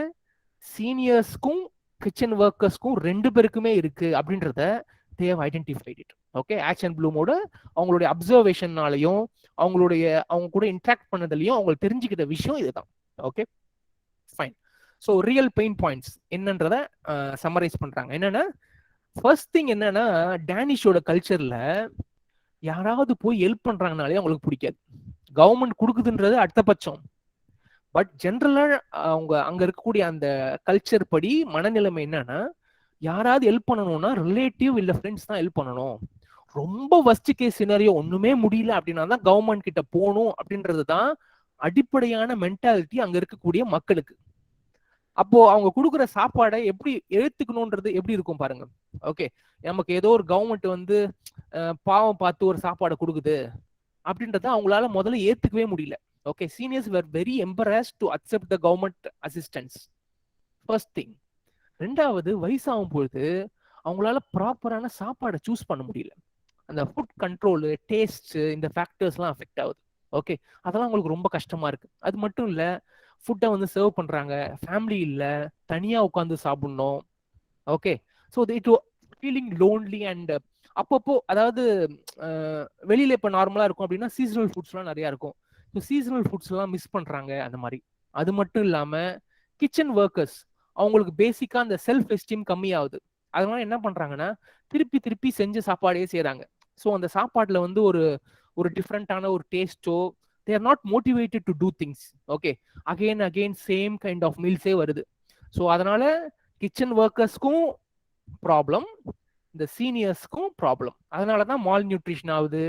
சீனியர்ஸ்க்கும் கிச்சன் ஒர்க்கர்ஸ்க்கும் ரெண்டு பேருக்குமே இருக்கு அப்படின்றத they have identified it. Okay, ஆக்ஷன் ப்ளூமோட அவங்களுடைய அப்சர்வேஷன்னாலையும் அவங்க கூட இன்ட்ராக்ட் பண்ணதுலையும் அவங்களுக்கு தெரிஞ்சுக்கிட்ட விஷயம் இதுதான். Okay fine. So real pain points என்னன்றத சம்மரைஸ் பண்றாங்க. என்னன்னா ஃபர்ஸ்ட் திங் என்னன்னா டேனிஷோட கல்ச்சர்ல யாராவது போய் ஹெல்ப் பண்றாங்கனாலே அவங்களுக்கு பிடிக்காது. கவர்மெண்ட் கொடுக்குதுன்றது அடுத்த பட்சம். பட் ஜென்ரலா அவங்க அங்க இருக்கக்கூடிய அந்த கல்ச்சர் படி மனநிலைமை என்னன்னா யாராவது ஹெல்ப் பண்ணணும்னா ரிலேட்டிவ் இல்ல ஃப்ரெண்ட்ஸ் தான் ஹெல்ப் பண்ணணும். ரொம்ப வஸ்ட் கேஸ் சினாரியோ ஒண்ணுமே முடியல அப்படின்னா தான் கவர்மெண்ட் கிட்ட போகணும் அப்படின்றது தான் அடிப்படையான மென்டாலிட்டி அங்க இருக்கக்கூடிய மக்களுக்கு. அப்போ அவங்க கொடுக்குற சாப்பாடை எப்படி எடுத்துக்கணும்ன்றது எப்படி இருக்கும் பாருங்க. ஓகே, நமக்கு ஏதோ ஒரு கவர்மெண்ட் வந்து பாவம் பார்த்து ஒரு சாப்பாடை கொடுக்குது அப்படின்றத அவங்களால முதல்ல ஏத்துக்கவே முடியல. Okay, seniors were very embarrassed to accept the government assistance. First thing. ரெண்டாவது வயசாகும் பொழுது அவங்களால ப்ராப்பரான சாப்பாடை சூஸ் பண்ண முடியல. அந்த ஃபுட் கண்ட்ரோல், டேஸ்ட், இந்த ஃபேக்டர்ஸ்லாம் அஃபெக்ட் ஆகுது. ஓகே, அதெல்லாம் உங்களுக்கு ரொம்ப கஷ்டமா இருக்கு. அது மட்டும் இல்ல, ஃபுட்டை வந்து சர்வ் பண்றாங்க, ஃபேமிலி இல்ல, தனியா உட்காந்து சாப்பிடணும். Okay, so it feeling lonely and அப்பப்போ அதாவது வெளியில இப்போ நார்மலா இருக்கும் அப்படின்னா சீசனல் ஃபுட்ஸ்லாம் நிறைய இருக்கும். ஸோ சீசனல் ஃபுட்ஸ்லாம் மிஸ் பண்றாங்க அந்த மாதிரி. அது மட்டும் இல்லாம கிச்சன் ஒர்க்கர்ஸ் அவங்களுக்கு பேசிக்கா அந்த செல்ஃப் எஸ்டீம் கம்மியாகுது. அதனால என்ன பண்றாங்கன்னா திருப்பி திருப்பி செஞ்ச சாப்பாடே செய்யறாங்க. ஸோ அந்த சாப்பாடுல வந்து ஒரு ஒரு டிஃப்ரெண்டான ஒரு டேஸ்டோ, they are not motivated to do things. Okay, again again same kind of மீல்ஸே வருது. ஸோ அதனால கிச்சன் ஒர்க்கர்ஸ்க்கும் ப்ராப்ளம், இந்த சீனியர்ஸ்க்கும் ப்ராப்ளம். அதனால தான் மால் நியூட்ரிஷன் ஆகுது,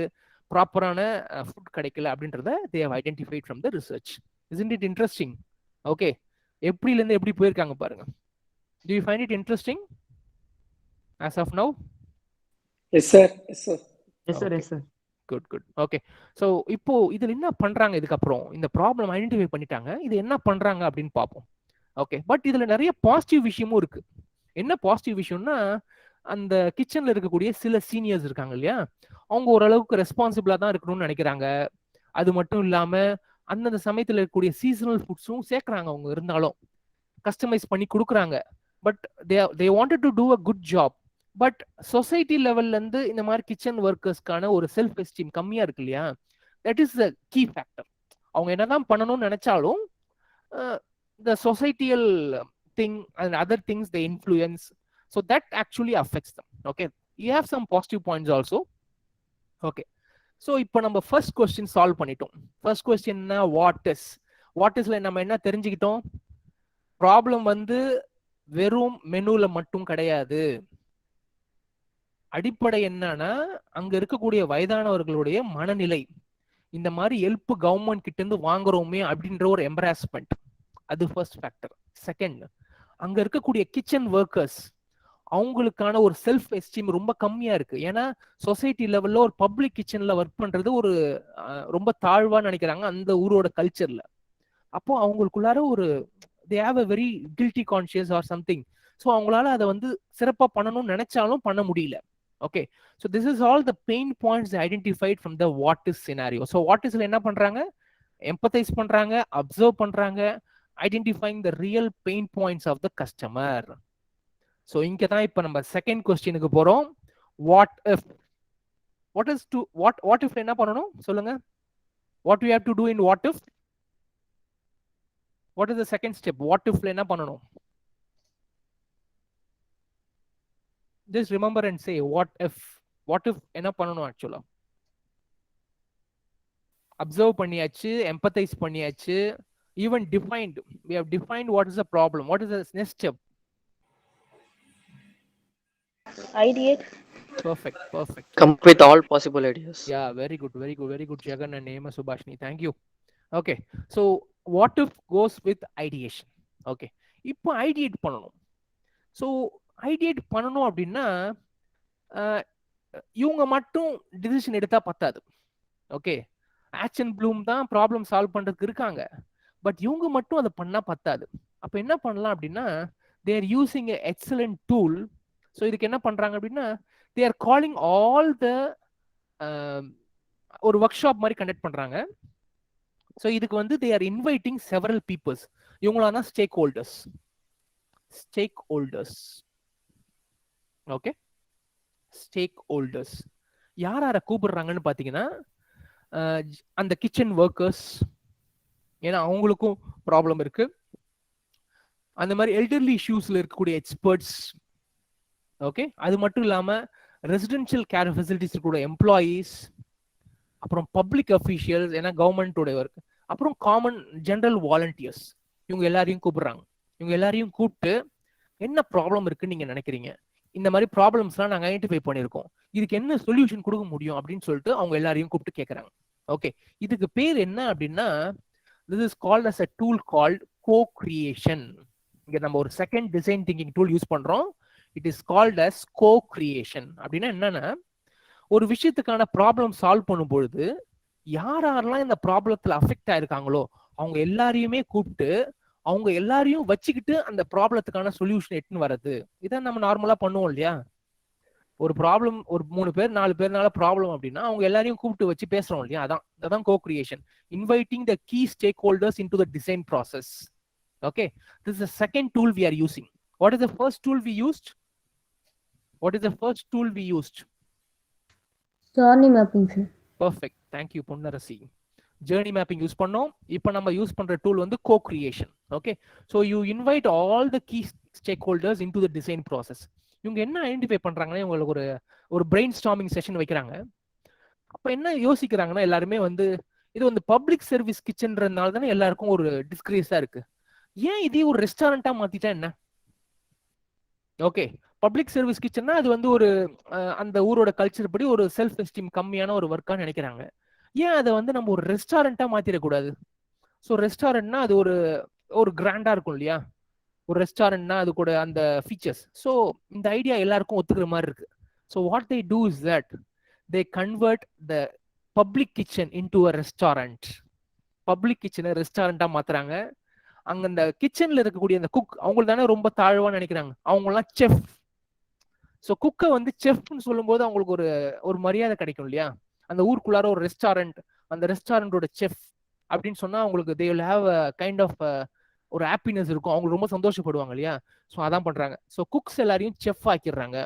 ப்ராப்பரான ஃபுட் கிடைக்கல அப்படின்றத they have identified from the research. Isn't it interesting? Okay, எப்படிலேருந்து எப்படி போயிருக்காங்க பாருங்க. Do you find it interesting as of now? Yes sir, yes sir. Yes sir, Okay. yes sir. Good good. Okay, so இப்போ இதில் என்ன பண்றாங்க, இதுக்கப்புறம் இந்த ப்ராப்ளம் ஐடென்டிஃபை பண்ணிட்டாங்க, இது என்ன பண்றாங்க அப்படின்னு பார்ப்போம். ஓகே, பட் இதுல நிறைய பாசிட்டிவ் விஷயமும் இருக்கு. என்ன பாசிட்டிவ் விஷயம்னா, அந்த கிச்சன்ல இருக்கக்கூடிய சில சீனியர்ஸ் இருக்காங்க இல்லையா, அவங்க ஓரளவுக்கு ரெஸ்பான்சிபிளா தான் இருக்கணும்னு நினைக்கிறாங்க. அது மட்டும் இல்லாம அந்தந்த சமயத்துல இருக்கக்கூடிய சீசனல் ஃபுட்ஸும் சேர்க்கறாங்க. அவங்க இருந்தாலும் கஸ்டமைஸ் பண்ணி கொடுக்குறாங்க. But they wanted to do a good job. But society லெவல்ல இருந்து இந்த மாதிரி கிச்சன் ஒர்க்கர்ஸ்க்கான ஒரு செல்ஃப் எஸ்டீம் கம்மியா இருக்கு இல்லையா, that is the key factor. அவங்க என்னதான் பண்ணணும்னு நினைச்சாலும் the societal thing and other things they influence, so that actually affects them. Okay, you have some positive points also. Okay, so இப்போ நம்ம ஃபர்ஸ்ட் கொஸ்டின் சால்வ் பண்ணிட்டோம். ஃபர்ஸ்ட் கொஸ்டின்னா வாட் இஸ்ல நம்ம என்ன தெரிஞ்சுக்கிட்டோம், ப்ராப்ளம் வந்து வெறும் மெனுல மட்டும் கிடையாது. அடிப்படை என்னன்னா அங்க இருக்கக்கூடிய வயதானவர்களுடைய மனநிலை, இந்த மாதிரி ஹெல்ப் கவர்மெண்ட் கிட்ட இருந்து வாங்குறோமே அப்படின்ற ஒரு எம்பராஸ்மெண்ட், அது ஃபர்ஸ்ட் ஃபேக்டர். செகண்ட், அங்க இருக்கக்கூடிய கிச்சன் ஒர்க்கர்ஸ் அவங்களுக்கான ஒரு செல்ஃப் எஸ்டீம் ரொம்ப கம்மியா இருக்கு. ஏன்னா சொசைட்டி லெவல்ல ஒரு பப்ளிக் கிச்சன்ல ஒர்க் பண்றது ஒரு ரொம்ப தாழ்வா நினைக்கிறாங்க அந்த ஊரோட கல்ச்சர்ல. அப்போ அவங்களுக்குள்ளார ஒரு they have a very guilty conscious or something. So அவங்களால அதை வந்து சிறப்பா பண்ணணும்னு நினைச்சாலும் பண்ண முடியல. Okay, so this is all the pain points identified from the what is scenario. So what இஸ்ல என்ன பண்றாங்க, எம்பத்தைஸ் பண்றாங்க, அப்சர்வ் பண்றாங்க, identifying the real pain points of the customer. So இங்க தான் இப்போ நம்ம செகண்ட் கொஸ்டினுக்கு போறோம். வாட் இஃப், வாட் இஃப் என்ன பண்ணணும் சொல்லுங்க. What you have to do in what if? What is the second step? What இஃப்ல என்ன பண்ணணும்? Just remember and say what if. What if என்ன பண்ணணும் ஆக்சுவலா? அப்சர்வ் பண்ணியாச்சு, எம்பத்தைஸ் பண்ணியாச்சு, even defined, we have defined what is the problem. What is the next step? Ideate. Perfect. Come up with all possible ideas. Yeah, very good Jagan and Nema Subhashini, thank you. Okay, so what if goes with ideation. Okay, இப்போ ஐடியேட் பண்ணணும். ஸோ ஐடியேட் பண்ணணும் அப்படின்னா இவங்க மட்டும் டிசிஷன் எடுத்தா பத்தாது. ஓகே, ஆக்ஷன் ப்ளூம் தான் ப்ராப்ளம் சால்வ் பண்றதுக்கு இருக்காங்க, பட் இவங்க மட்டும் அதை பண்ணா பத்தாது. அப்ப என்ன பண்ணலாம் அப்படின்னா, they are using a excellent tool. So இதுக்கு என்ன பண்றாங்க அப்படின்னா, they are calling all the ஒரு ஒர்க் ஷாப் மாதிரி கண்டக்ட் பண்றாங்க. ஸோ இதுக்கு வந்து they are inviting several peoples. இவங்களாம் தான் stack holders. Okay, stack holders யார கூப்பிடுறாங்கன்னு பாத்தீங்கன்னா, அந்த கிச்சன் ஒர்க்கர்ஸ், ஏன்னா அவங்களுக்கும் ப்ராப்ளம் இருக்கு. அந்த மாதிரி எல்டர்லி இஷ்யூஸ்ல இருக்கக்கூடிய எக்ஸ்பர்ட்ஸ். ஓகே, அது மட்டும் இல்லாம ரெசிடென்ஷியல் கேர் ஃபெசிலிட்டிஸ் கூட எம்ப்ளாயீஸ், அப்புறம் பப்ளிக் அஃபீஷியல்ஸ், ஏன்னா கவர்மெண்டோட ஒர்க், அப்புறம் காமன் ஜெனரல் வாலண்டியர்ஸ், இவங்க எல்லாரையும் கூப்பிடுறாங்க. இவங்க எல்லாரையும் கூப்பிட்டு என்ன ப்ராப்ளம் இருக்குன்னு நீங்க நினைக்கிறீங்க, இந்த மாதிரி ப்ராப்ளம்ஸ்லாம் நாங்கள் ஐடென்டிஃபை பண்ணியிருக்கோம், இதுக்கு என்ன சொல்யூஷன் கொடுக்க முடியும் அப்படின்னு சொல்லிட்டு அவங்க எல்லாரையும் கூப்பிட்டு கேட்குறாங்க. ஓகே, இதுக்கு பேர் என்ன அப்படின்னா, this is called as a tool called co-creation. இங்க நம்ம ஒரு second design thinking tool use பண்றோம். It is called as co-creation. அப்படின்னா என்னன்னா, ஒரு விஷயத்துக்கான ப்ராப்ளம் சால்வ் பண்ணும் பொழுது யாரெல்லாம் இந்த ப்ராப்ளத்துல அஃபெக்ட் ஆயிருக்காங்களோ அவங்க எல்லாரையுமே கூப்பிட்டு அவங்க எல்லாரையும் வச்சுக்கிட்டு அந்த ப்ராப்ளத்துக்கான சொல்யூஷன் எட்டுன்னு வர்றது. இதான் நம்ம நார்மலா பண்ணுவோம் இல்லையா. ஒரு ப்ராப்ளம் ஒரு 3 பேர் 4 பேர்னால ப்ராப்ளம் அப்படின்னா அவங்க எல்லாரையும் கூப்பிட்டு வச்சு பேசுறோம் இல்லையா, அதான் co-creation. Inviting the key stakeholders into the design process. Okay, this is the second tool we are using. What is the first tool we used? Journey mapping sir. Perfect, thank you Ponnarasi. Journey mapping use பண்ணோம். இப்போ நம்ம யூஸ் பண்ற டூல் வந்து co-creation. Okay, so you invite all the key stakeholders into the design process. இவங்க என்ன ஐடென்டிஃபை பண்றாங்கன்னா, உங்களுக்கு ஒரு பிரெயின் ஸ்டார்மிங் செஷன் வைக்கிறாங்க. அப்ப என்ன யோசிக்கிறாங்கன்னா, எல்லாருமே வந்து இது வந்து பப்ளிக் சர்வீஸ் கிச்சன்றதுனால தானே எல்லாருக்கும் ஒரு டிஸ்கிரீஸா இருக்கு. ஏன் இதே ஒரு ரெஸ்டாரண்டா மாத்திட்டா என்ன? ஓகே, பப்ளிக் சர்வீஸ் கிச்சன்னா அது வந்து ஒரு அந்த ஊரோட கல்ச்சர் படி ஒரு செல்ஃப் எஸ்டீம் கம்மியான ஒரு ஒர்க்கான்னு நினைக்கிறாங்க. ஏன் அதை வந்து நம்ம ஒரு ரெஸ்டாரண்டா மாத்திடக்கூடாது? ஸோ ரெஸ்டாரண்ட்னா அது ஒரு கிராண்டா இருக்கும் இல்லையா, ஒரு ரெஸ்டாரண்ட்னா அது கூட அந்த ஃபீச்சர்ஸ். ஸோ இந்த ஐடியா எல்லாருக்கும் ஒத்துக்கிற மாதிரி இருக்கு. So what they do is that they convert the public kitchen into a restaurant. Public கிச்சனை ரெஸ்டாரண்டா மாத்துறாங்க. அங்க அந்த கிச்சன்ல இருக்கக்கூடிய அந்த குக் அவங்களுக்கு தானே ரொம்ப தாழ்வான்னு நினைக்கிறாங்க, அவங்கலாம் செஃப். ஸோ குக்கை வந்து செஃப்னு சொல்லும்போது அவங்களுக்கு ஒரு மரியாதை கிடைக்கும் இல்லையா. அந்த ஊருக்குள்ளார ஒரு ரெஸ்டாரண்ட், அந்த ரெஸ்டாரண்டோட செஃப் அப்படின்னு சொன்னா அவங்களுக்கு they will have a kind of ஒரு ஹாப்பினஸ் இருக்கும், அவங்க ரொம்ப சந்தோஷப்படுவாங்க இல்லையா. ஸோ அதான் பண்றாங்க. ஸோ குக்ஸ் எல்லாரையும் செஃப் ஆக்கிடுறாங்க.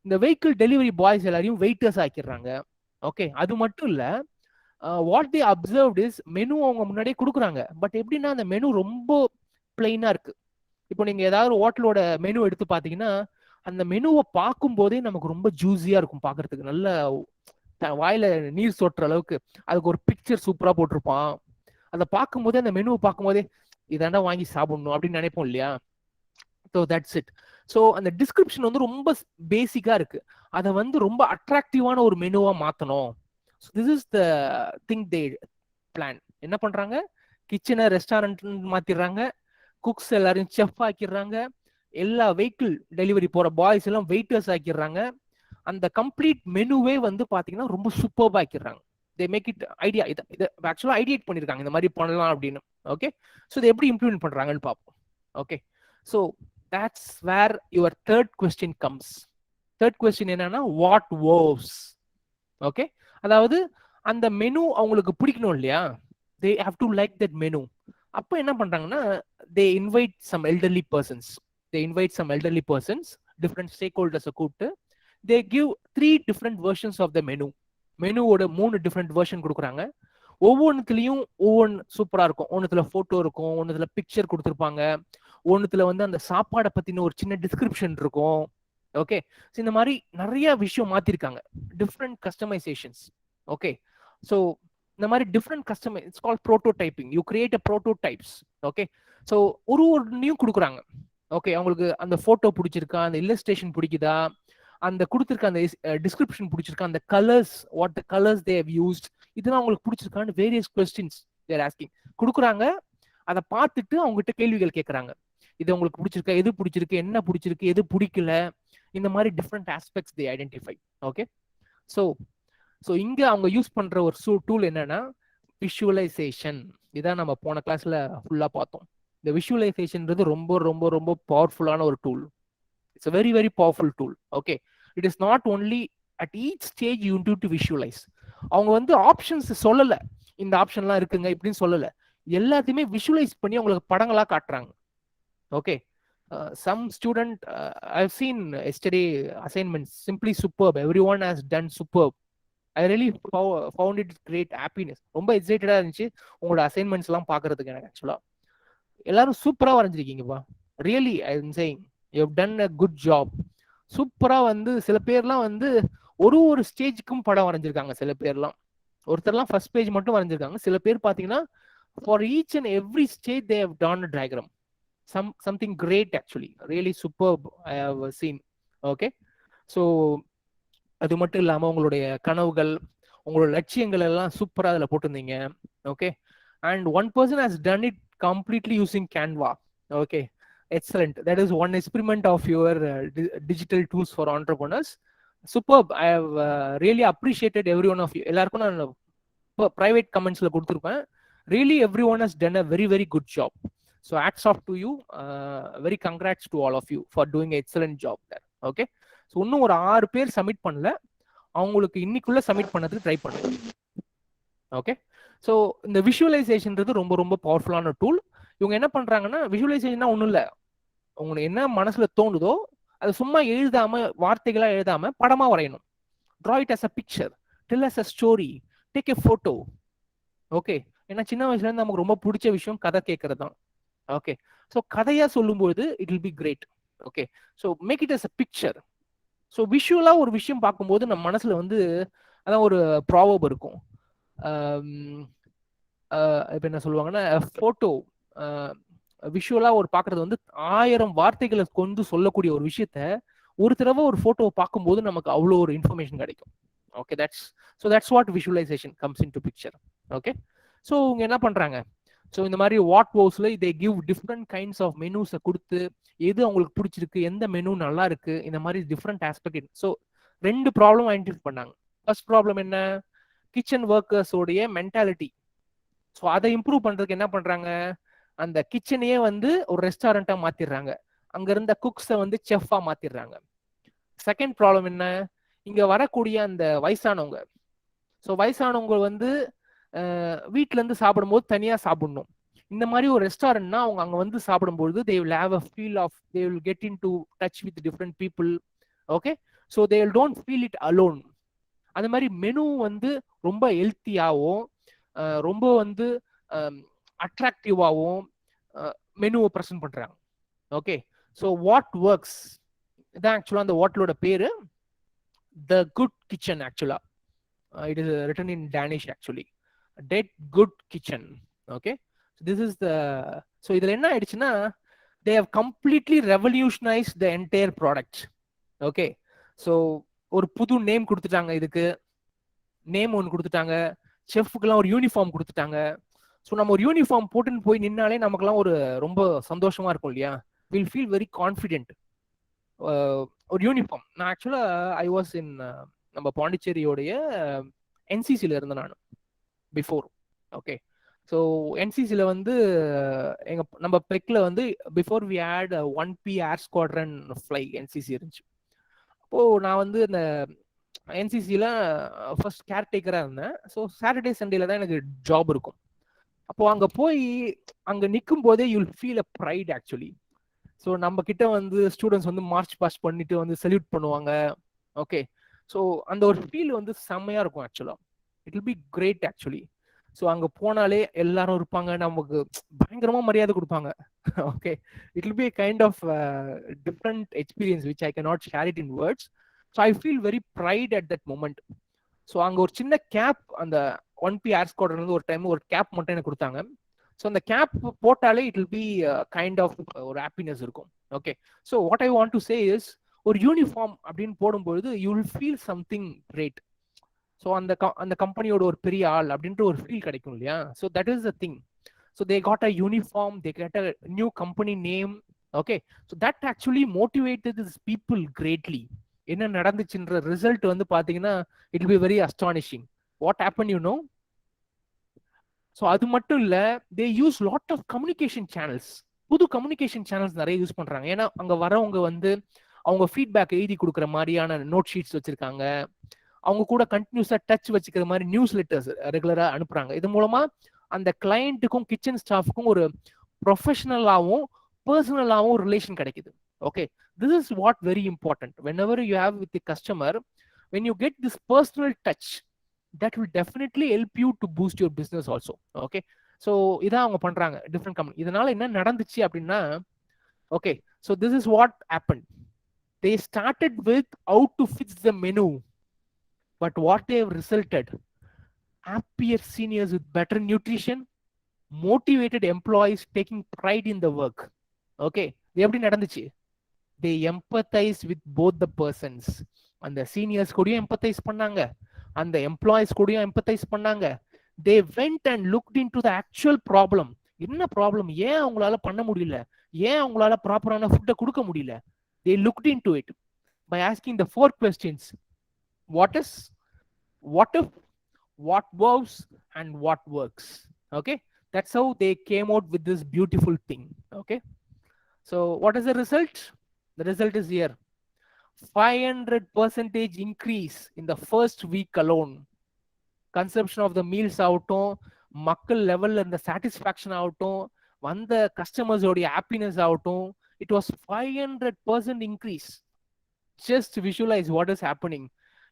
இந்த வெஹிக்கிள் டெலிவரி பாய்ஸ் எல்லாரையும் வெயிட்டர்ஸ் ஆக்கிடுறாங்க. ஓகே, அது மட்டும் இல்ல, what they observed is menu அவங்க முன்னாடியே கொடுக்குறாங்க. பட் எப்படின்னா அந்த மெனு ரொம்ப பிளைனா இருக்கு. இப்போ நீங்க ஏதாவது ஹோட்டலோட மெனு எடுத்து பாத்தீங்கன்னா, அந்த மெனுவை பார்க்கும் போதே நமக்கு ரொம்ப ஜூஸியா இருக்கும் பார்க்கறதுக்கு, நல்ல வாயில நீர் சொட்டுற அளவுக்கு. அதுக்கு ஒரு பிக்சர் சூப்பரா போட்டிருப்பான். அதை பார்க்கும் போதே, அந்த மெனுவை பார்க்கும் போதே இதாண்டா வாங்கி சாப்பிடணும் அப்படின்னு நினைப்போம் இல்லையா. So that's it. ஸோ அந்த டிஸ்கிரிப்ஷன் வந்து ரொம்ப பேசிக்கா இருக்கு. அதை வந்து ரொம்ப அட்ராக்டிவான ஒரு மெனுவா மாத்தணும். This is the thing they plan. என்ன பண்றாங்க, கிச்சனை ரெஸ்டாரண்ட் மாத்திடுறாங்க, குக்ஸ் எல்லாரும் செஃப் ஆக்கிடுறாங்க, எல்லா வெஹிக்கிள் டெலிவரி போற பாய்ஸ் எல்லாம் வெயிட்டர்ஸ் ஆக்கிடுறாங்க. அந்த கம்ப்ளீட் மெனுவே வந்து பாத்தீங்கன்னா ரொம்ப சூப்பர்பா ஆக்கிடுறாங்க. They make it idea. இதை ஆக்சுவலா ஐடியேட் பண்ணிருக்காங்க, இந்த மாதிரி பண்ணலாம் அப்படின்னு. ஓகே, ஸோ இதை எப்படி இம்ப்ளிமெண்ட் பண்றாங்கன்னு பார்ப்போம். Okay, so that's where your third question comes. Third question என்னன்னா what was. ஓகே, அதாவது அந்த மெனு அவங்களுக்கு பிடிக்கணும் இல்லையா, they have to like that menu. அப்போ என்ன பண்றாங்கன்னா, they invite some elderly persons, different stakeholders கூப்பிட்டு they give 3 different versions of the menu. மெனுவோட 3 different version கொடுக்குறாங்க. ஒவ்வொன்றுத்துலயும் ஒவ்வொன்று சூப்பரா இருக்கும். ஒன்னுத்துல போட்டோ இருக்கும், ஒன்னுத்துல பிக்சர் கொடுத்துருப்பாங்க, ஒன்னுத்துல வந்து அந்த சாப்பாடை பத்தின ஒரு சின்ன டிஸ்கிரிப்ஷன் இருக்கும். ஓகே, இந்த மாதிரி நிறைய விஷயம் மாத்திருக்காங்க, டிஃப்ரெண்ட் கஸ்டமைசேஷன்ஸ். ஓகே, ஸோ இந்த மாதிரி different it's called prototyping. You create a prototypes. Okay, so ஒன்னையும் கொடுக்குறாங்க. ஓகே, அவங்களுக்கு அந்த போட்டோ பிடிச்சிருக்கா, அந்த இல்லஸ்ட்ரேஷன் பிடிக்குதா, அந்த கொடுத்துருக்க அந்த டிஸ்கிரிப்ஷன் பிடிச்சிருக்கா, அந்த colours, what the colours they have used, இதெல்லாம் அவங்களுக்கு பிடிச்சிருக்கான்னு வேரியஸ் கொஸ்டின்ஸ் தேர் ஆஸ்கிங் கொடுக்குறாங்க. அதை பார்த்துட்டு அவங்ககிட்ட கேள்விகள் கேட்கறாங்க. இது உங்களுக்கு பிடிச்சிருக்கா, எது பிடிச்சிருக்கு, என்ன பிடிச்சிருக்கு, எது பிடிக்கல, இந்த மாதிரி different aspects they identify. Okay, so இங்க அவங்க யூஸ் பண்ற ஒரு டூல் என்னன்னா விஷுவலைசேஷன். இதான் நம்ம போன கிளாஸ்ல ஃபுல்லா பார்த்தோம். இந்த விஷுவலைசேஷன்ன்றது ரொம்ப ரொம்ப ரொம்ப பவர்ஃபுல்லான ஒரு tool. It's a very very powerful tool. Okay, it is not only at each stage you need to visualize. அவங்க வந்து ஆப்ஷன்ஸ் சொல்லல, இந்த ஆப்ஷன்லாம் இருக்குங்க இப்படின்னு சொல்லல, எல்லாத்தையுமே விஷுவலைஸ் பண்ணி உங்களுக்கு படங்களா காட்டுறாங்க. Okay, some student I've seen yesterday assignments simply superb. Everyone has done superb. I really found it great happiness. ரொம்ப எக்ஸைட்டடா இருந்துச்சு உங்களோட அசைன்மெண்ட்ஸ் எல்லாம் பாக்குறதுக்கு. எனக்கு ஆக்சுவலா எல்லாரும் சூப்பரா வரைஞ்சிருக்கீங்கப்பா. Really I am saying you have done a good job. சூப்பரா வந்து சில பேர்லாம் வந்து ஒரு ஸ்டேஜுக்கும் படம் வரைஞ்சிருக்காங்க. சில பேர்லாம், ஒருத்தர்லாம் ஃபர்ஸ்ட் பேஜ் மட்டும் வரைஞ்சிருக்காங்க. சில பேர் பாத்தீங்கன்னா for each and every stage they have done a diagram. something great actually, really superb I have seen. Okay, so அது மட்டும் இல்லாம உங்களுடைய கனவுகள், உங்களோட லட்சியங்கள் எல்லாம் சூப்பரா அதுல போட்டிருந்தீங்க. Okay, and one person has done it completely using Canva. Okay, excellent. That is one experiment of your digital tools for entrepreneurs. Superb. I have really appreciated every one of you. எல்லாருக்கும் நான் private commentsல கொடுத்திருப்பேன். Really everyone has done a very very good job. So hats off to you. Very congrats to all of you for doing an excellent job there. Okay, so இன்னும் ஒரு 6 பேர் சப்மிட் பண்ணல, அவங்களுக்கு இன்னைக்குள்ள சப்மிட் பண்ணதுக்கு ட்ரை பண்ணுங்க. ஓகே, ஸோ இந்த விஷுவலைசேஷன்றது ரொம்ப ரொம்ப பவர்ஃபுல்லான டூல். இவங்க என்ன பண்றாங்கன்னா, விஷுவலைசேஷன்னா ஒன்றும் இல்லை, உங்களுக்கு என்ன மனசுல தோணுதோ அது சும்மா எழுதாம, வார்த்தைகளா எழுதாம படமா வரையணும். Draw it as a picture, tell us a story, take a photo. Okay, ஏன்னா சின்ன வயசுல இருந்து நமக்கு ரொம்ப பிடிச்ச விஷயம் கதை கேட்கறது தான். ஓகே, ஸோ கதையா சொல்லும்போது it will be great. Okay, so make it as a picture. So விஷுவலா ஒரு விஷயம் பார்க்கும்போது நம்ம மனசுல வந்து அதான் ஒரு ப்ராவர்ப் இருக்கும். இப்போ என்ன சொல்லுவாங்கன்னா, போட்டோ விஷுவலா ஒரு பார்க்கறது வந்து 1000 வார்த்தைகளை கொண்டு சொல்லக்கூடிய ஒரு விஷயத்த ஒரு தடவை ஒரு போட்டோவை பார்க்கும்போது நமக்கு அவ்வளோ ஒரு இன்ஃபர்மேஷன் கிடைக்கும். Okay, that's what visualisation comes in to picture. Okay, so இவங்க என்ன பண்றாங்க, ஸோ இந்த மாதிரி வாட் வோஸ்ல they give different kinds of மெனூஸை கொடுத்து எது அவங்களுக்கு பிடிச்சிருக்கு, எந்த மெனு நல்லா இருக்கு, இந்த மாதிரி different aspect. So 2 problem identify பண்ணாங்க. ஃபர்ஸ்ட் ப்ராப்ளம் என்ன, கிச்சன் ஒர்க்கர்ஸோடைய மென்டாலிட்டி. ஸோ அதை இம்ப்ரூவ் பண்றதுக்கு என்ன பண்றாங்க, அந்த கிச்சனையே வந்து ஒரு ரெஸ்டாரண்டா மாத்திடுறாங்க, அங்க இருந்த குக்ஸை வந்து செஃப்பா மாத்திடுறாங்க. செகண்ட் ப்ராப்ளம் என்ன, இங்க வரக்கூடிய அந்த வயசானவங்க. ஸோ வயசானவங்க வந்து வீட்டுல இருந்து சாப்பிடும்போது தனியா சாப்பிடணும். இந்த மாதிரி ஒரு ரெஸ்டாரண்ட்னா அவங்க அங்க வந்து சாப்பிடும்போது they will have a feel of, they will get into touch with different people. okay, so they don't feel it alone. அந்த மாதிரி மெனு வந்து ரொம்ப ஹெல்த்தியாகவும் ரொம்ப வந்து அட்ராக்டிவாகவும் மெனுவை ப்ரெசென்ட் பண்றாங்க. ஓகே, ஸோ வாட் ஒர்க்ஸ் இதான் ஆக்சுவலா அந்த ஹோட்டலோட பேரு, த குட் கிச்சன். ஆக்சுவலா it is written in Danish actually, டெட் good kitchen. Okay, this is the, so இதுல என்ன ஆயிடுச்சுன்னா, they have completely revolutionized the entire product. okay, so ஒரு புது நேம் கொடுத்துட்டாங்க, இதுக்கு நேம் ஒன்று கொடுத்துட்டாங்க, செஃப்க்குலாம் ஒரு யூனிஃபார்ம் கொடுத்துட்டாங்க. ஸோ நம்ம ஒரு யூனிஃபார்ம் போட்டுன்னு போய் நின்னாலே நமக்குலாம் ஒரு ரொம்ப சந்தோஷமா இருக்கும் இல்லையா, வில் ஃபீல் வெரி கான்ஃபிடென்ட். ஒரு யூனிஃபார்ம், நான் ஆக்சுவலா ஐ வாஸ் இன் நம்ம பாண்டிச்சேரியோடைய என்சிசியில் இருந்தேன் நான் பிஃபோர். ஓகே, ஸோ என்சிசியில் வந்து நம்ம பெக்ல வந்து before we had 1P air squadron fly NCC இருந்துச்சு. அப்போது நான் வந்து இந்த என்சிசியில் ஃபர்ஸ்ட் கேர்டேக்கராக இருந்தேன். ஸோ சாட்டர்டே சண்டேல தான் எனக்கு ஜாப் இருக்கும். அப்போ அங்கே போய் அங்கே நிற்கும் போதே you will feel a fried actually. So நம்ம கிட்ட வந்து ஸ்டூடெண்ட்ஸ் வந்து மார்ச் பாஸ்ட் பண்ணிட்டு வந்து சல்யூட் பண்ணுவாங்க. ஓகே, ஸோ அந்த ஒரு ஃபீல் வந்து செம்மையா இருக்கும் ஆக்சுவலா, it will be great actually. So அங்கே போனாலே எல்லாரும் இருப்பாங்க, நமக்கு பயங்கரமா மரியாதை கொடுப்பாங்க. Okay, it will be kind of different experience which I can not share it in words. So I feel very proud at that moment. So அங்கே ஒரு சின்ன கேப், அந்த 1P ஏர் ஸ்குவாட்ரன் ஒரு டைம் ஒரு கேப் மட்டும் எனக்கு கொடுத்தாங்க. ஸோ அந்த கேப் போட்டாலே it will be kind of ஒரு ஹாப்பினஸ் இருக்கும். Okay, so what I want to say is, ஒரு யூனிஃபார்ம் அப்படின்னு போடும்பொழுது you will feel something great. So அந்த கம்பெனியோட ஒரு பெரிய ஆள் அப்படின்ற ஒரு ஃபீல் கிடைக்கும் இல்லையா. So that is the thing. So they got a uniform, they get a new company name. Okay, so that actually motivated this people greatly. என்ன நடந்துச்சுன்ற ரிசல்ட் வந்து பாத்தீங்கன்னா it will be very astonishing. What happen you know. So அது மட்டும் இல்ல, they use lot of communication channels. புது கம்யூனிகேஷன் சேனல்ஸ் நிறைய யூஸ் பண்றாங்க. ஏன்னா அங்க வரவங்க வந்து அவங்க ஃபீட்பேக் எழுதி கொடுக்குற மாதிரியான நோட் ஷீட்ஸ் வச்சிருக்காங்க. அவங்க கூட கண்டினியூஸா டச் வச்சுக்கிற மாதிரி நியூஸ் லெட்டர்ஸ் ரெகுலரா அனுப்புறாங்க. இது மூலமா அந்த கிளையண்ட்டுக்கும் கிச்சன் ஸ்டாஃப்க்கும் ஒரு ப்ரொஃபஷனலாகவும் பர்சனலாகவும் ரிலேஷன் கிடைக்குது. Okay, this is what very important. Whenever you have with the customer, when you get this personal touch, that will definitely help you to boost your business also. Okay, so இதான் அவங்க பண்றாங்க டிஃப்ரெண்ட் கம்பெனி. இதனால என்ன நடந்துச்சு அப்படின்னா, okay, so this is what happened. They started with how to fix the menu, but what they have resulted, happier seniors with better nutrition, motivated employees taking pride in the work. Okay, இது எப்படி நடந்துச்சு, they empathize with both the persons. அந்த சீனியர்ஸ் கூடயும் எம்பத்தைஸ் பண்ணாங்க, அந்த எம்ப்ளாயிஸ் கூடயும் எம்பத்தைஸ் பண்ணாங்க. they went and looked into the actual problem. என்ன ப்ராப்ளம், ஏன் அவங்களால பண்ண முடியல, ஏன் அவங்களால ப்ராப்பரான ஃபுட்டை கொடுக்க முடியல. they looked into it by asking the 4 questions: what is, what if, what was, and what works. Okay, that's how they came out with this beautiful thing. Okay, so what is the result? The result is here. 500% increase in the first week alone. Consumption of the meals ஆகட்டும், மக்கள் லெவல்ல இந்த சாட்டிஸ்ஃபேக்ஷன் ஆகட்டும், வந்த கஸ்டமர்ஸோடைய ஹாப்பினஸ் ஆகட்டும், it was 500% increase. Just visualise what is happening.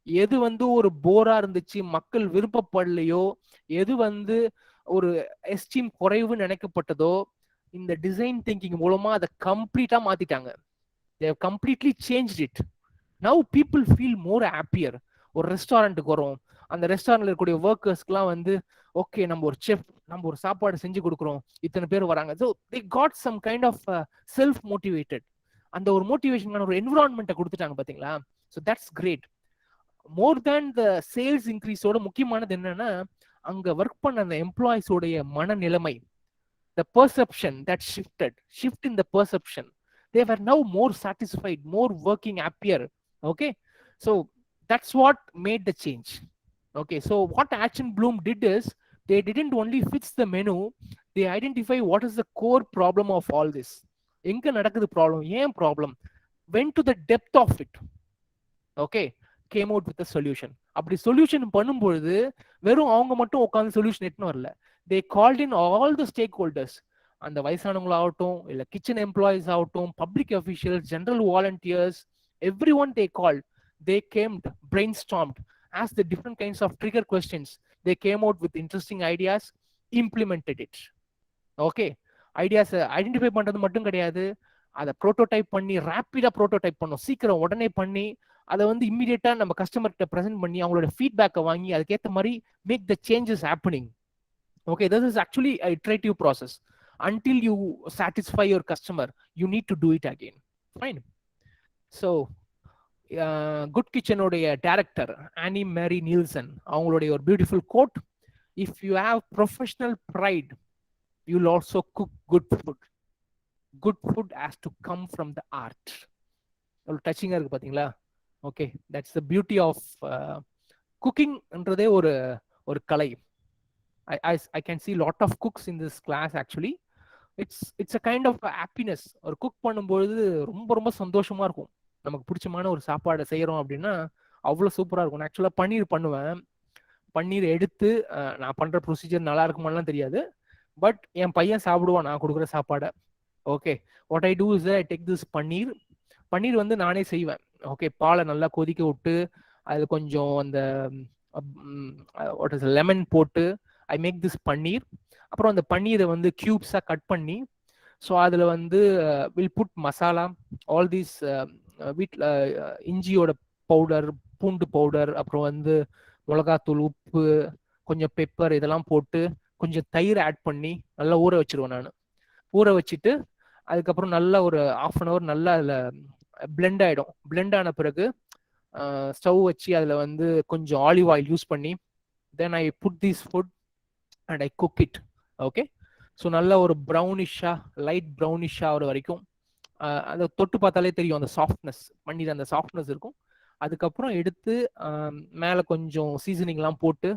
எது வந்து ஒரு போரா இருந்துச்சு, மக்கள் விருப்பப்படலையோ, எது வந்து ஒரு எஸ்டீம் குறைவுன்னு நினைக்கப்பட்டதோ, இந்த டிசைன் திங்கிங் மூலமா அதை கம்ப்ளீட்டா மாத்திட்டாங்க. they have completely changed it. Now people feel more happier. ஒரு ரெஸ்டாரண்ட்டுக்கு வரோம், அந்த ரெஸ்டாரண்ட்ல இருக்கக்கூடிய ஒர்க்கர்ஸ்க்குலாம் வந்து ஓகே நம்ம ஒரு செஃப், நம்ம ஒரு சாப்பாடு செஞ்சு கொடுக்குறோம், இத்தனை பேர் வராங்க. So they got some kind of self motivated. அந்த ஒரு மோட்டிவேஷனான ஒரு என்விரான்மெண்ட்டை கொடுத்துட்டாங்க பாத்தீங்களா. So that's great. More than the sales இன்க்ரீஸோட முக்கியமானது என்னன்னா, அங்க ஒர்க் பண்ண அந்த எம்ப்ளாயிஸோடைய மனநிலைமை, the perception that shift in the perception. They were now more satisfied, more working happier. Okay, so that's what made the change. Okay, so what Action Bloom did is they didn't only fix the menu, they identify what is the core problem of all this. எங்க நடக்குது ப்ராப்ளம், ஏன் problem, went to the depth of it. Okay, came out with a solution. அப்படி சொல்யூஷன் பண்ணும்பொழுது வெறும் அவங்க மட்டும் உட்காந்து சொல்யூஷன் எட்டுன்னு வரல. they called in all the stakeholders. அந்த வயசானவங்களாகட்டும், இல்ல கிச்சன் எம்ப்ளாயிஸ் ஆகட்டும், public officials, general volunteers, everyone they called. They came, brainstormed, asked the different kinds of trigger questions. They came out with interesting ideas, implemented it. Okay, ideas identify பண்றது மட்டும் கிடையாது, அதை ப்ரோட்டோடைப் பண்ணி ரேப்பிடா ப்ரோட்டோடைப் பண்ணோம், சீக்கிரம் உடனே பண்ணி அதை வந்து இம்மிடியேட்டா நம்ம கஸ்டமர்கிட்ட ப்ரெசென்ட் பண்ணி அவங்களோட ஃபீட்பேக்கை வாங்கி அதுக்கேற்ற மாதிரி make the changes happening. Okay, this is actually an iterative process. Until you satisfy your customer, you need to do it again. Fine. So Good Kitchen உடைய டைரக்டர் Annie Mary Nielsen அவங்களுடைய ஒரு beautiful quote, if you have professional pride, you'll also cook good food. Good food has to come from the art. ஒரு டச்சிங்கா இருக்கு பாத்தீங்களா. Okay, that's the beauty of குக்கிங்ன்றதே ஒரு கலை. I can see lot of cooks in this class actually. It's a kind of happiness. ஒரு குக் பண்ணும்போது ரொம்ப சந்தோஷமா இருக்கும். நமக்கு பிடிச்சமான ஒரு சாப்பாடை செய்யறோம் அப்படின்னா அவ்வளோ சூப்பரா இருக்கும். ஆக்சுவலா பன்னீர் பண்ணுவேன். பன்னீர் எடுத்து நான் பண்ற ப்ரொசீஜர் நல்லா இருக்குமாலாம் தெரியாது, பட் என் பையன் சாப்பிடுவான் நான் கொடுக்குற சாப்பாடை. Okay, what I do is I take this paneer வந்து நானே செய்வேன். ஓகே, பாலை நல்லா கொதிக்க விட்டு அது கொஞ்சம் அந்த வாட் இஸ் லெமன் போட்டு ஐ மேக் திஸ் பன்னீர். அப்புறம் அந்த பன்னீரை வந்து கியூப்ஸாக கட் பண்ணி, ஸோ அதில் வந்து will put masala, all these வீட்டில் இஞ்சியோட பவுடர், பூண்டு பவுடர், அப்புறம் வந்து மிளகாத்தூள், உப்பு, கொஞ்சம் பெப்பர், இதெல்லாம் போட்டு கொஞ்சம் தயிர் ஆட் பண்ணி நல்லா ஊற வச்சிருவேன் நான். ஊற வச்சுட்டு அதுக்கப்புறம் நல்லா ஒரு 1/2 hour நல்லா அதில் பிளெண்ட் ஆகிடும். பிளெண்ட் ஆன பிறகு ஸ்டவ் வச்சு அதில் வந்து கொஞ்சம் ஆலிவ் ஆயில் யூஸ் பண்ணி then I put this food and I cook it. Okay, so நல்ல ஒரு ப்ரௌனிஷா, லைட் ப்ரௌனிஷா ஆகிற வரைக்கும் அதை தொட்டு பார்த்தாலே தெரியும் அந்த சாஃப்ட்னஸ், பன்னீர் அந்த சாஃப்ட்னஸ் இருக்கும். அதுக்கப்புறம் எடுத்து மேலே கொஞ்சம் சீசனிங்லாம் போட்டு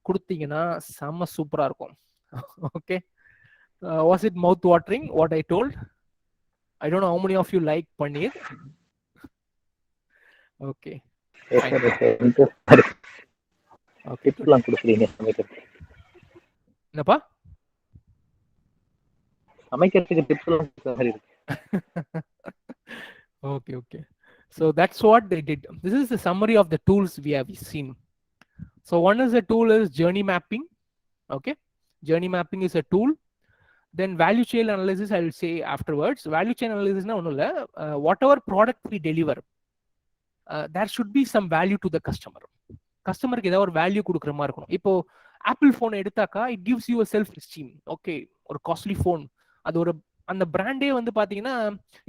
கொடுத்தீங்கன்னா செம்ம சூப்பராக இருக்கும். Okay, was it mouth watering what I told? I don't know how many of you like paneer. Okay. Okay, டிப்ஸ்லாம் கொடுக்குறீங்க சமைக்கிறதுக்கு. என்னப்பா சமைக்கிறதுக்கு டிப்ஸ்லாம் கொடுக்குற மாதிரி இருக்கு. Okay. So that's what they did. This is the summary of the tools we have seen. So one is a tool is journey mapping. Okay, journey mapping is a tool. Then value chain analysis I will say afterwards. Value chain analysis na onnu illa, whatever product we deliver, there should be some value to the customer. Customer ku edha or value kudukra ma irukum. Ipo Apple phone edutaka it gives you a self esteem. Okay, or costly phone, adu or and the brand e vandu pathina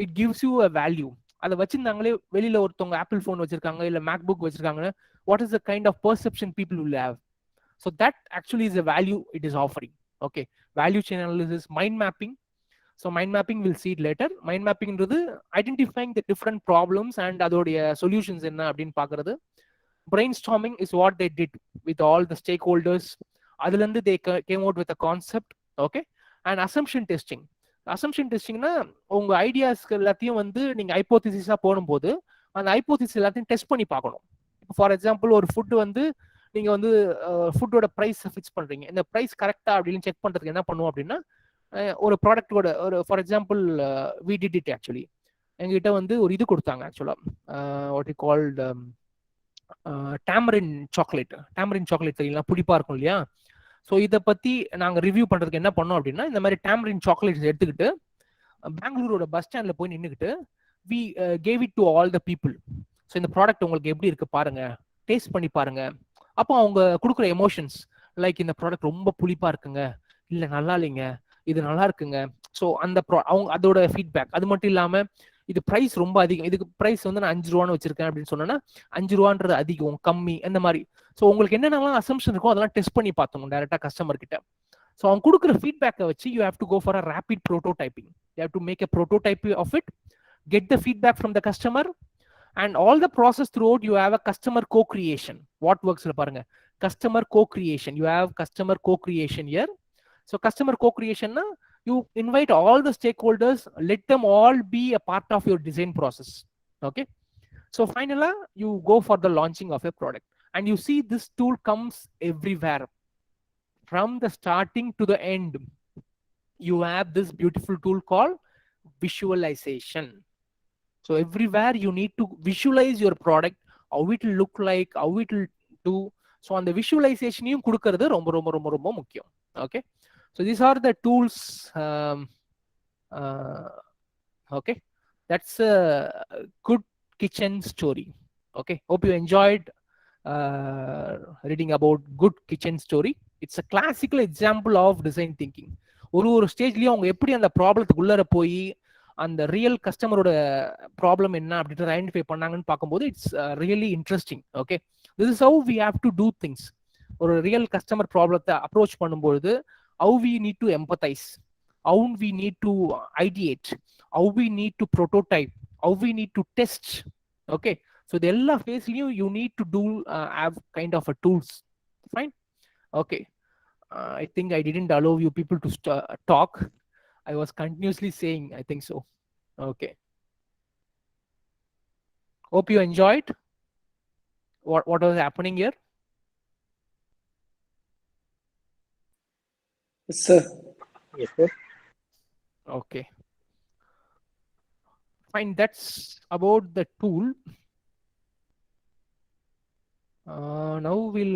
it gives you a value. Adha vechindangale velila orthonga Apple phone vechirukanga illa MacBook vechirukanga, what is the kind of perception people will have? So that actually is a value it is offering. Okay, value chain analysis, mind mapping. So mind mapping we'll see it later. Mind mapping is identifying the different problems and adodia solutions enna appdin paakradhu. Brainstorming is what they did with all the stakeholders. Adulande they came out with a concept. Okay, and assumption testing. Assumption testing na unga ideas எல்லாத்தையும் வந்து நீங்க ஹைபோதீசிஸா போடும்போது அந்த ஹைப்போதிசிஸ் எல்லாத்தையும் டெஸ்ட் பண்ணி பார்க்கணும். ஃபார் எக்ஸாம்பிள் ஒரு ஃபுட் வந்து நீங்க வந்து ஃபுட்டோட ப்ரைஸ் ஃபிக்ஸ் பண்றீங்க, இந்த ப்ரைஸ் கரெக்டா அப்படின்னு செக் பண்றதுக்கு என்ன பண்ணுவோம் அப்படின்னா, ஒரு ப்ராடக்டோட ஒரு for example we did it actually, எங்ககிட்ட வந்து ஒரு இது கொடுத்தாங்க ஆக்சுவலா, what you called tamarind chocolate. Tamarind chocolate தெரியல, புளிப்பா இருக்கும் இல்லையா? ஸோ இதை பத்தி நாங்கள் ரிவ்யூ பண்றதுக்கு என்ன பண்ணோம் அப்படின்னா, இந்த மாதிரி டேமரின் சாக்லேட்ஸ் எடுத்துக்கிட்டு பெங்களூரோட பஸ் ஸ்டாண்ட்ல போய் நின்றுக்கிட்டு we gave it to all the people. So இந்த ப்ராடக்ட் உங்களுக்கு எப்படி இருக்கு பாருங்க, டேஸ்ட் பண்ணி பாருங்க. அப்போ அவங்க கொடுக்குற எமோஷன்ஸ் லைக் இந்த ப்ராடக்ட் ரொம்ப புளிப்பா இருக்குங்க, இல்லை நல்லா இல்லைங்க, இது நல்லா இருக்குங்க. ஸோ அந்த அவங்க அதோட ஃபீட்பேக். அது மட்டும் இல்லாம இது ப்ரைஸ் ரொம்ப அதிகம், இதுக்கு ப்ரைஸ் வந்து நான் 5 ரூபான்னு வச்சிருக்கேன் அப்படின்னு சொன்னா 5 ரூபான்றது அதிகம் கம்மி அந்த மாதிரி. ஸோ உங்களுக்கு என்னென்னலாம் அசம்ஷன் இருக்கோ அதெல்லாம் டெஸ்ட் பண்ணி பார்த்தோம் டைரக்டா கஸ்டமர் கிட்ட. ஸோ அவங்க கொடுக்குற ஃபீட்பேக்கை வச்சு you have to go for a rapid prototyping. You have to make a prototype of it, get the feedback from the customer, and all the process throughout you have a customer co-creation. What works la parunga, customer co-creation. You have customer co-creation here. So customer co-creation na, you invite all the stakeholders, let them all be a part of your design process. Okay, so finally you go for the launching of a product, and you see this tool comes everywhere from the starting to the end. You have this beautiful tool called visualization. So everywhere you need to visualize your product, how it will look like, how it will do. So on the visualization you kudukkradhu romba mukkiyam. Okay, so these are the tools. Okay, that's a good kitchen story. Okay, hope you enjoyed reading about good kitchen story. It's a classical example of design thinking. ஒரு ஸ்டேஜ்லயும் அவங்க எப்படி அந்த ப்ராப்ளத்துக்கு உள்ளர போய் அந்த ரியல் கஸ்டமரோட ப்ராப்ளம் என்ன அப்படின்றத ஐடென்டிஃபை பண்ணாங்கன்னு பார்க்கும்போது it's really interesting. Okay, this is how we have to do things. ஒரு ரியல் கஸ்டமர் ப்ராப்ளத்தை அப்ரோச் பண்ணும்போது how we need to empathise, how we need to ideate, how we need to prototype, how we need to test. Okay, so இது எல்லா ஃபேஸ்லையும் you need to do have kind of a tools. Fine. Okay, I think I didn't allow you people to talk. I was continuously saying, I think so. Okay. Hope you enjoyed what was happening here. Yes, sir. Yes, sir. Okay. Fine. That's about the tool. Now we'll